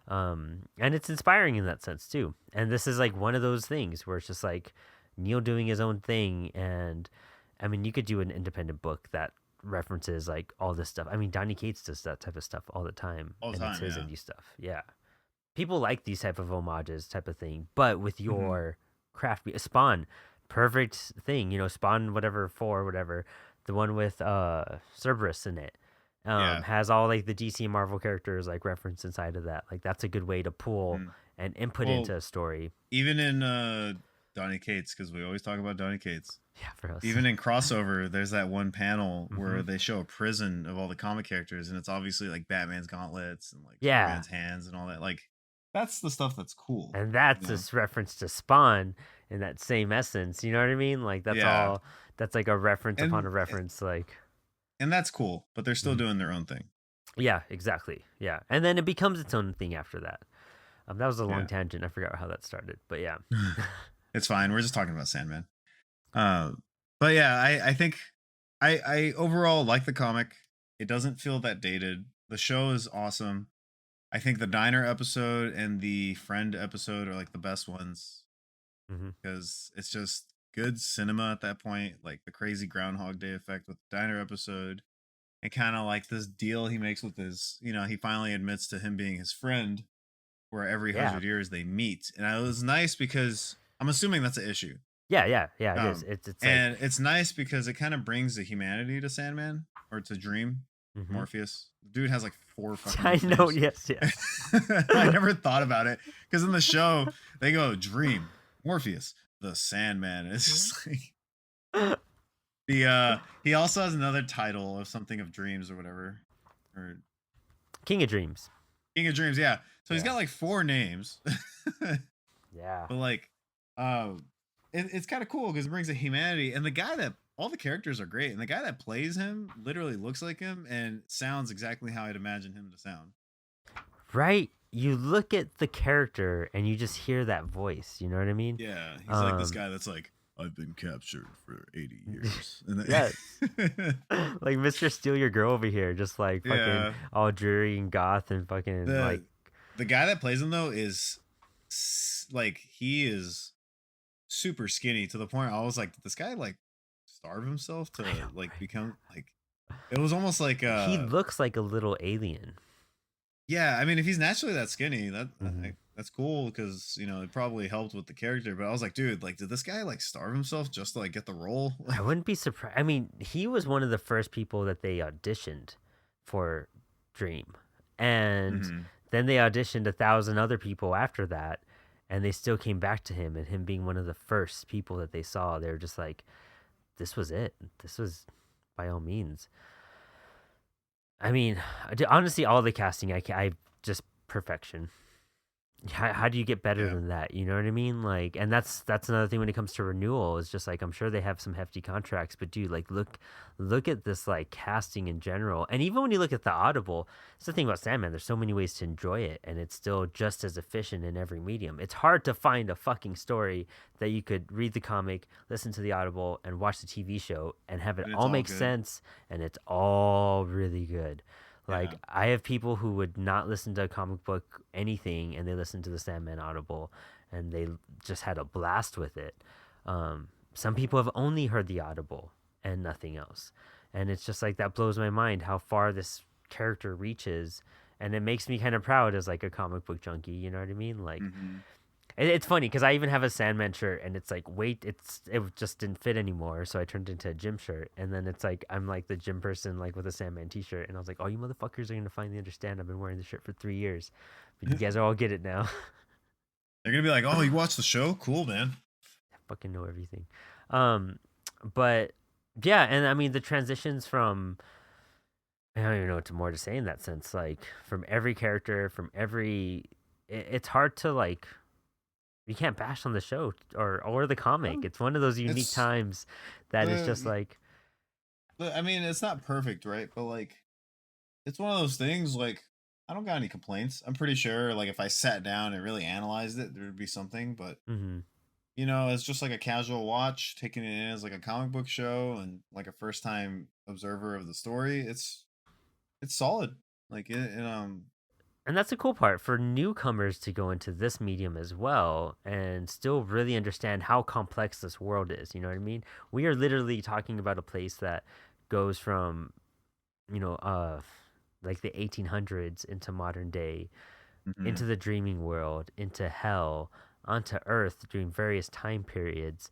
[SPEAKER 1] And it's inspiring in that sense too. And this is like one of those things where it's just like Neil doing his own thing. And I mean, you could do an independent book that references like all this stuff. I mean, Donny Cates does that type of stuff all the time,
[SPEAKER 2] all the
[SPEAKER 1] and it's
[SPEAKER 2] time.
[SPEAKER 1] his
[SPEAKER 2] Yeah.
[SPEAKER 1] indie stuff. Yeah, people like these type of homages, type of thing. But with
[SPEAKER 2] hmm
[SPEAKER 1] your craft, Spawn, perfect thing. Spawn whatever four whatever, the one with Cerberus in it.
[SPEAKER 2] Yeah.
[SPEAKER 1] Has all like the DC and Marvel characters like referenced inside of that. Like that's a good way to pull
[SPEAKER 2] hmm
[SPEAKER 1] and input
[SPEAKER 2] Well,
[SPEAKER 1] into a story.
[SPEAKER 2] even in Donny Cates, because we always talk about Donny Cates.
[SPEAKER 1] Yeah, for us.
[SPEAKER 2] Even in crossover, there's that one panel
[SPEAKER 1] Hmm.
[SPEAKER 2] where they show a prison of all the comic characters, and it's obviously like Batman's gauntlets and like
[SPEAKER 1] Yeah,
[SPEAKER 2] Superman's hands and all that. Like that's the stuff that's cool.
[SPEAKER 1] and
[SPEAKER 2] You
[SPEAKER 1] that's
[SPEAKER 2] know?
[SPEAKER 1] this reference to Spawn in that same essence. You know what I mean? Like that's
[SPEAKER 2] Yeah.
[SPEAKER 1] all. That's like a reference upon
[SPEAKER 2] And
[SPEAKER 1] a reference. Like.
[SPEAKER 2] and that's cool, but they're still
[SPEAKER 1] Mhm.
[SPEAKER 2] doing their own thing.
[SPEAKER 1] Yeah, exactly. Yeah, and then it becomes its own thing after that. That was a long
[SPEAKER 2] Yeah.
[SPEAKER 1] tangent. I forgot how that started, but yeah.
[SPEAKER 2] It's fine. We're just talking about Sandman. Uh, but yeah, I think I overall like the comic. It doesn't feel that dated. The show is awesome. I think the diner episode and the friend episode are like the best ones
[SPEAKER 1] Hmm.
[SPEAKER 2] because it's just good cinema at that point. Like the crazy Groundhog Day effect with the diner episode, and kind of like this deal he makes with his, he finally admits to him being his friend, where every
[SPEAKER 1] Yeah.
[SPEAKER 2] 100 years they meet, and it was nice because I'm assuming that's an issue.
[SPEAKER 1] Yeah, yeah, yeah. It is.
[SPEAKER 2] Um,
[SPEAKER 1] It's like.
[SPEAKER 2] and it's nice because it kind of brings the humanity to Sandman or to Dream,
[SPEAKER 1] Hmm.
[SPEAKER 2] Morpheus. Dude has like four fucking
[SPEAKER 1] I know.
[SPEAKER 2] nicknames.
[SPEAKER 1] Yes, yes.
[SPEAKER 2] I never thought about it because in the show they go Dream, Morpheus, the Sandman. It's just like the he also has another title of something of dreams or whatever, or
[SPEAKER 1] King of Dreams.
[SPEAKER 2] King of Dreams. Yeah, so he's
[SPEAKER 1] Yeah.
[SPEAKER 2] got like four names.
[SPEAKER 1] Yeah.
[SPEAKER 2] But like, it's kind of cool because it brings a humanity, and the guy that all the characters are great, and the guy that plays him literally looks like him and sounds exactly how I'd imagine him to sound.
[SPEAKER 1] Right. You look at the character and you just hear that voice. You know what I mean?
[SPEAKER 2] Yeah, he's like this
[SPEAKER 1] Um.
[SPEAKER 2] guy that's like, I've been captured for 80 years. And
[SPEAKER 1] Yes.
[SPEAKER 2] then,
[SPEAKER 1] Like Mr. Steal Your Girl over here, just like fucking
[SPEAKER 2] yeah,
[SPEAKER 1] all dreary and goth and fucking like.
[SPEAKER 2] the guy that plays him though is like he is super skinny to the point I was like, did this guy like starve himself to
[SPEAKER 1] I know,
[SPEAKER 2] like
[SPEAKER 1] right?
[SPEAKER 2] become like it was almost like
[SPEAKER 1] He looks like a little alien.
[SPEAKER 2] yeah, I mean, if he's naturally that skinny,
[SPEAKER 1] Hmm.
[SPEAKER 2] that's cool because it probably helped with the character. But I was like, dude, like, did this guy like starve himself just to like get the role?
[SPEAKER 1] I wouldn't be surprised. I mean, he was one of the first people that they auditioned for Dream, and
[SPEAKER 2] Mhm.
[SPEAKER 1] then they auditioned 1,000 other people after that, and they still came back to him. And him being one of the first people that they saw, they were just like, "This was it. This was by all means." I mean, honestly, all the casting, I just perfection. How do you get better
[SPEAKER 2] Yeah,
[SPEAKER 1] than that? You know what I mean? Like, and that's another thing when it comes to renewal. Is just like I'm sure they have some hefty contracts, but dude, like look at this like casting in general, and even when you look at the Audible, it's the thing about Sandman. There's so many ways to enjoy it, and it's still just as efficient in every medium. It's hard to find a fucking story that you could read the comic, listen to the Audible, and watch the TV show, and have it
[SPEAKER 2] and it's
[SPEAKER 1] all
[SPEAKER 2] all
[SPEAKER 1] make
[SPEAKER 2] good.
[SPEAKER 1] sense, and it's all really good. Like
[SPEAKER 2] Yeah,
[SPEAKER 1] I have people who would not listen to a comic book anything, and they listen to the Sandman Audible, and they just had a blast with it. Some people have only heard the Audible and nothing else, and it's just like that blows my mind how far this character reaches, and it makes me kind of proud as like a comic book junkie. You know what I mean? Like
[SPEAKER 2] hmm
[SPEAKER 1] it's funny because I even have a Sandman shirt, and it's like, wait, it just didn't fit anymore, so I turned it into a gym shirt, and then it's like I'm like the gym person like with a Sandman T-shirt, and I was like, oh, you motherfuckers are gonna finally understand. I've been wearing the shirt for 3 years, but you guys all get it now.
[SPEAKER 2] they're gonna be like, oh, you watched the show? Cool, man.
[SPEAKER 1] I fucking know everything. Um, but yeah, and I mean the transitions from I don't even know what more to say in that sense. Like from every character, from every, it's hard to like. You can't bash on the show or the comic.
[SPEAKER 2] No,
[SPEAKER 1] It's one of those unique
[SPEAKER 2] it's
[SPEAKER 1] times that it's just
[SPEAKER 2] the,
[SPEAKER 1] like,
[SPEAKER 2] I mean, it's not perfect, right? But like, it's one of those things. Like, I don't got any complaints. I'm pretty sure, like, if I sat down and really analyzed it, there would be something. But
[SPEAKER 1] mm-hmm.
[SPEAKER 2] it's just like a casual watch, taking it in as like a comic book show and like a first time observer of the story. It's solid. Like
[SPEAKER 1] And that's the cool part for newcomers to go into this medium as well and still really understand how complex this world is. You know what I mean? We are literally talking about a place that goes from, you know, like the 1800s into modern day,
[SPEAKER 2] mhm.
[SPEAKER 1] into the dreaming world, into hell, onto Earth during various time periods,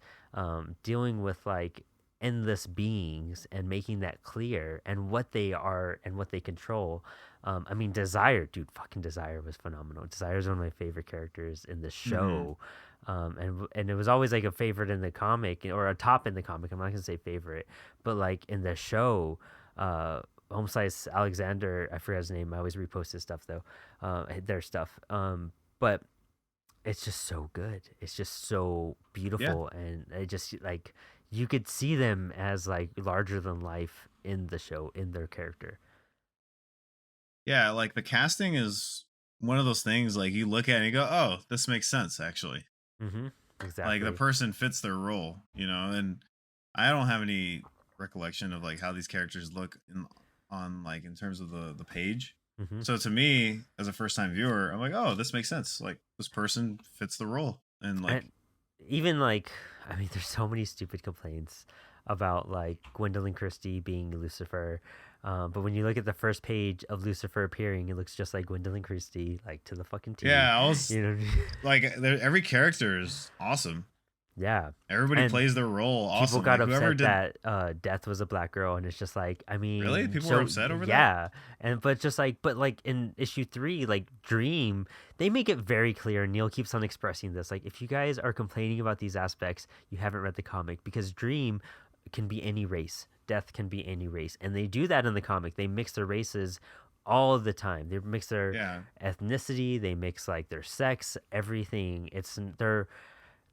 [SPEAKER 1] dealing with like endless beings and making that clear and what they are and what they control. I mean, Desire, dude, fucking Desire was phenomenal. Desire is one of my favorite characters in the
[SPEAKER 2] Mhm.
[SPEAKER 1] show. And it was always like a favorite in the comic or a top in the comic. I'm not gonna say favorite, but like in the show, Home Slice Alexander, I forget his name. I always repost his stuff though, their stuff. But it's just so good. It's just so
[SPEAKER 2] Yeah.
[SPEAKER 1] beautiful, and it just like you could see them as like larger than life in the show, in their character.
[SPEAKER 2] Yeah, like the casting is one of those things like you look at it and you go, "Oh, this makes sense actually."
[SPEAKER 1] Mm-hmm.
[SPEAKER 2] Like the
[SPEAKER 1] Exactly.
[SPEAKER 2] person fits their role, and I don't have any recollection of like how these characters look on like in terms of the page.
[SPEAKER 1] Mm-hmm.
[SPEAKER 2] So to me, as a first time viewer, I'm like, "Oh, this makes sense. Like this person fits the role." And like,
[SPEAKER 1] And even like, I mean, there's so many stupid complaints about like Gwendolyn Christie being Lucifer. But when you look at the first page of Lucifer appearing, it looks just like Gwendolyn Christie, like to the fucking T.
[SPEAKER 2] yeah, I was
[SPEAKER 1] You know?
[SPEAKER 2] like every character is awesome.
[SPEAKER 1] Yeah.
[SPEAKER 2] Everybody
[SPEAKER 1] And
[SPEAKER 2] plays their role
[SPEAKER 1] people
[SPEAKER 2] awesome.
[SPEAKER 1] got
[SPEAKER 2] Like whoever
[SPEAKER 1] upset
[SPEAKER 2] did
[SPEAKER 1] that Death was a black girl, and it's just like, I
[SPEAKER 2] really,
[SPEAKER 1] mean,
[SPEAKER 2] people were
[SPEAKER 1] so
[SPEAKER 2] upset over that.
[SPEAKER 1] yeah, and but just like, but like in issue 3, like Dream, they make it very clear. And Neil keeps on expressing this, like, if you guys are complaining about these aspects, you haven't read the comic because Dream can be any race, Death can be any race, and they do that in the comic. They mix their races all the time. They mix their
[SPEAKER 2] Yeah,
[SPEAKER 1] ethnicity, they mix like their sex, everything.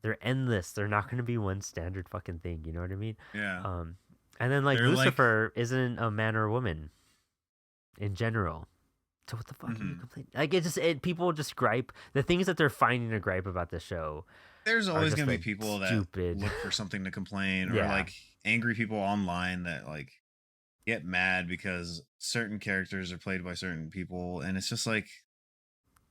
[SPEAKER 1] They're endless. They're not going to be one standard fucking thing. You know what I mean?
[SPEAKER 2] yeah.
[SPEAKER 1] Um, and then like
[SPEAKER 2] They're like,
[SPEAKER 1] Lucifer isn't a man or a woman in general. So what the fuck are you
[SPEAKER 2] mhm.
[SPEAKER 1] complaining? Like people just gripe the things that they're finding to gripe about the show
[SPEAKER 2] There's
[SPEAKER 1] are
[SPEAKER 2] always
[SPEAKER 1] just
[SPEAKER 2] gonna be
[SPEAKER 1] like
[SPEAKER 2] people that
[SPEAKER 1] stupid.
[SPEAKER 2] look for something to complain, or
[SPEAKER 1] Yeah,
[SPEAKER 2] like angry people online that like get mad because certain characters are played by certain people, and it's just like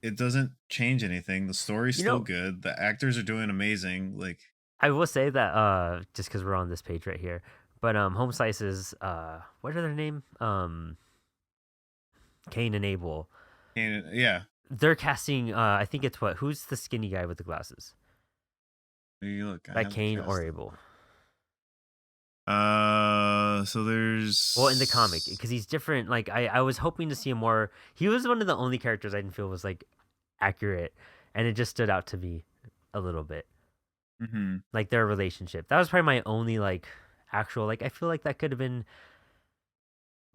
[SPEAKER 2] it doesn't change anything. The story's
[SPEAKER 1] you
[SPEAKER 2] still
[SPEAKER 1] know,
[SPEAKER 2] good. The actors are doing amazing. Like,
[SPEAKER 1] I will say that just because we're on this page right here, but Home Slice's what are their name? Cain and Abel.
[SPEAKER 2] and yeah,
[SPEAKER 1] They're casting. I think it's what? Who's the skinny guy with the glasses?
[SPEAKER 2] you look, I
[SPEAKER 1] Like
[SPEAKER 2] have the
[SPEAKER 1] Cain or
[SPEAKER 2] cast up.
[SPEAKER 1] Abel?
[SPEAKER 2] So
[SPEAKER 1] Well, in the comic,
[SPEAKER 2] there's,
[SPEAKER 1] because he's different. Like I was hoping to see him more. He was one of the only characters I didn't feel was like accurate, and it just stood out to me a little bit.
[SPEAKER 2] mhm.
[SPEAKER 1] Like their relationship. That was probably my only like actual like. I feel like that could have been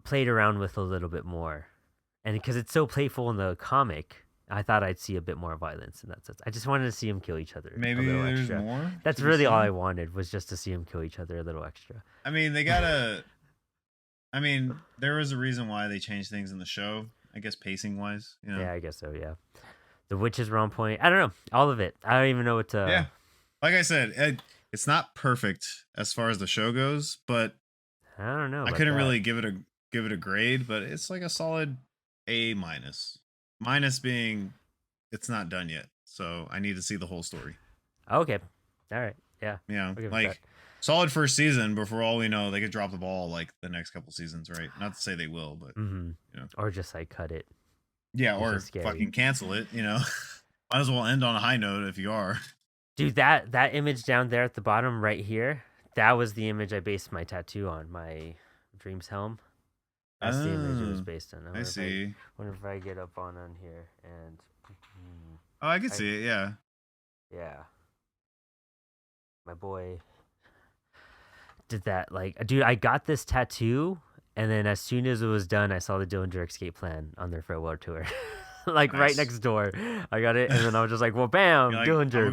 [SPEAKER 1] played around with a little bit more, and because it's so playful in the comic, I thought I'd see a bit more violence in that sense. I just wanted to see him kill each other a
[SPEAKER 2] Maybe
[SPEAKER 1] little
[SPEAKER 2] there's
[SPEAKER 1] extra.
[SPEAKER 2] more
[SPEAKER 1] That's
[SPEAKER 2] to be
[SPEAKER 1] really all I
[SPEAKER 2] seen.
[SPEAKER 1] wanted was just to see him kill each other a little extra.
[SPEAKER 2] I mean, they gotta. I mean, there was a reason why they changed things in the show. I guess pacing wise.
[SPEAKER 1] Yeah, I guess so. Yeah. The witches were on point. I don't know. All of it. I don't even know what
[SPEAKER 2] Yeah,
[SPEAKER 1] to.
[SPEAKER 2] like I said, it's not perfect as far as the show goes, but
[SPEAKER 1] I don't know
[SPEAKER 2] I
[SPEAKER 1] about
[SPEAKER 2] couldn't
[SPEAKER 1] that.
[SPEAKER 2] really give it a grade. But it's like a solid A minus. Minus being it's not done yet, so I need to see the whole story.
[SPEAKER 1] Okay. All right. Yeah. I'll give it that.
[SPEAKER 2] Like solid first season, but for all we know, they could drop the ball like the next couple seasons, right? Not to say they will, but
[SPEAKER 1] Mm-hmm.
[SPEAKER 2] you know,
[SPEAKER 1] Or just like cut it,
[SPEAKER 2] yeah,
[SPEAKER 1] which is
[SPEAKER 2] or
[SPEAKER 1] scary.
[SPEAKER 2] fucking cancel it. Might as well end on a high note if you are.
[SPEAKER 1] Dude, that image down there at the bottom right here, that was the image I based my tattoo on, my Dreams helm. That's the image it was
[SPEAKER 2] Oh,
[SPEAKER 1] based on.
[SPEAKER 2] I see.
[SPEAKER 1] Wonder if I get up on here and
[SPEAKER 2] Oh, I could
[SPEAKER 1] I
[SPEAKER 2] see it. Yeah.
[SPEAKER 1] yeah, my boy did that. Like, dude, I got this tattoo And then as soon as it was done, I saw the Dillinger Escape Plan on their farewell tour. Like right
[SPEAKER 2] Nice.
[SPEAKER 1] next door. I got it, and then I was just like, well,
[SPEAKER 2] You're
[SPEAKER 1] bam,
[SPEAKER 2] like,
[SPEAKER 1] Dillinger.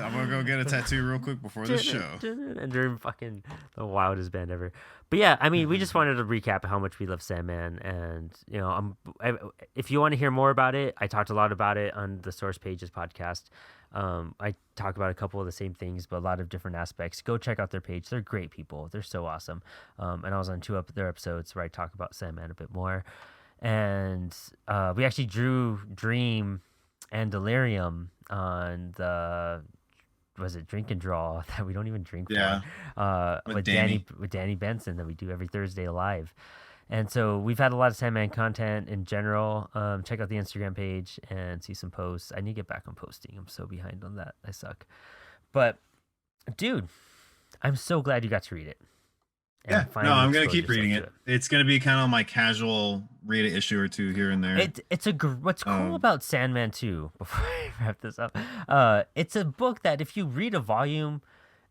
[SPEAKER 2] I'm gonna go get a tattoo real quick before this show.
[SPEAKER 1] And they're fucking the wildest band ever. But yeah, I mean, we just wanted to recap how much we love Sandman, and if you want to hear more about it, I talked a lot about it on the Source Pages podcast. I talk about a couple of the same things, but a lot of different aspects. Go check out their page; they're great people. They're so awesome. And I was on two of their episodes where I talk about Sandman a bit more, and we actually drew Dream and Delirium on the was it Drink and Draw that we don't even drink for
[SPEAKER 2] Yeah, with
[SPEAKER 1] with
[SPEAKER 2] Danny.
[SPEAKER 1] Danny Benson that we do every Thursday live. And so we've had a lot of Sandman content in general. Check out the Instagram page and see some posts. I need to get back on posting. I'm so behind on that. I suck. But dude, I'm so glad you got to read it
[SPEAKER 2] Yeah,
[SPEAKER 1] and
[SPEAKER 2] no,
[SPEAKER 1] finally
[SPEAKER 2] I'm gonna
[SPEAKER 1] expose
[SPEAKER 2] keep
[SPEAKER 1] yourself
[SPEAKER 2] reading
[SPEAKER 1] to
[SPEAKER 2] it.
[SPEAKER 1] it.
[SPEAKER 2] It's gonna be kind of my casual read an issue or two here and there.
[SPEAKER 1] What's cool
[SPEAKER 2] Um,
[SPEAKER 1] about Sandman too. Before I wrap this up, it's a book that if you read a volume,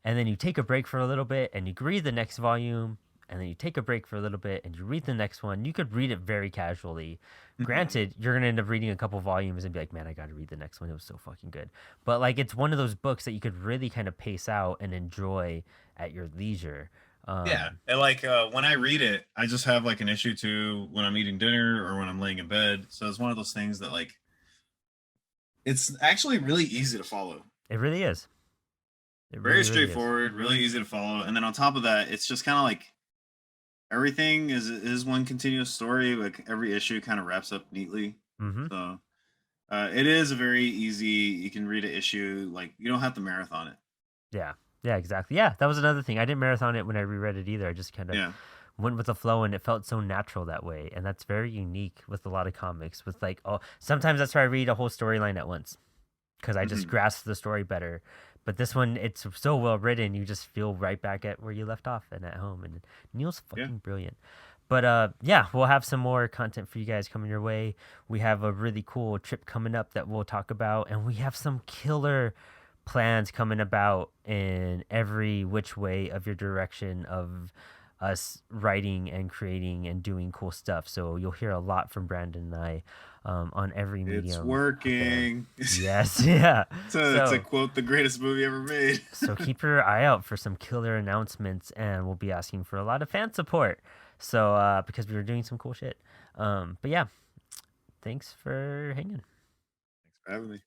[SPEAKER 1] and then you take a break for a little bit, and you read the next volume, and then you take a break for a little bit, and you read the next one, you could read it very casually.
[SPEAKER 2] mhm.
[SPEAKER 1] Granted, you're gonna end up reading a couple volumes and be like, man, I gotta read the next one. It was so fucking good. But like, it's one of those books that you could really kind of pace out and enjoy at your leisure.
[SPEAKER 2] Yeah,
[SPEAKER 1] Um,
[SPEAKER 2] and like when I read it, I just have like an issue to when I'm eating dinner or when I'm laying in bed. So it's one of those things that like it's actually really easy to follow.
[SPEAKER 1] it really is. It
[SPEAKER 2] Very
[SPEAKER 1] really, really is.
[SPEAKER 2] straightforward, really easy to follow. And then on top of that, it's just kind of like everything is one continuous story. Like every issue kind of wraps up neatly.
[SPEAKER 1] Mm-hmm.
[SPEAKER 2] So it is a very easy. You can read an issue. Like you don't have to marathon it.
[SPEAKER 1] Yeah. Yeah, exactly. Yeah, that was another thing. I didn't marathon it when I reread it either. I just kind of
[SPEAKER 2] Yeah.
[SPEAKER 1] went with the flow, and it felt so natural that way. And that's very unique with a lot of comics. With like, oh, sometimes that's why I read a whole storyline at once because I just
[SPEAKER 2] Hmm.
[SPEAKER 1] grasp the story better. But this one, it's so well written, you just feel right back at where you left off and at home. And Neil's
[SPEAKER 2] Yeah.
[SPEAKER 1] fucking brilliant. But yeah, we'll have some more content for you guys coming your way. We have a really cool trip coming up that we'll talk about, and we have some killer plans coming about in every which way of your direction of us writing and creating and doing cool stuff. So you'll hear a lot from Brandon and I on every
[SPEAKER 2] It's
[SPEAKER 1] medium out there.
[SPEAKER 2] working.
[SPEAKER 1] Yes, yeah.
[SPEAKER 2] To
[SPEAKER 1] So
[SPEAKER 2] quote the greatest movie ever made.
[SPEAKER 1] so keep your eye out for some killer announcements, and we'll be asking for a lot of fan support. So because we were doing some cool shit. But yeah, thanks for hanging.
[SPEAKER 2] Thanks for having me.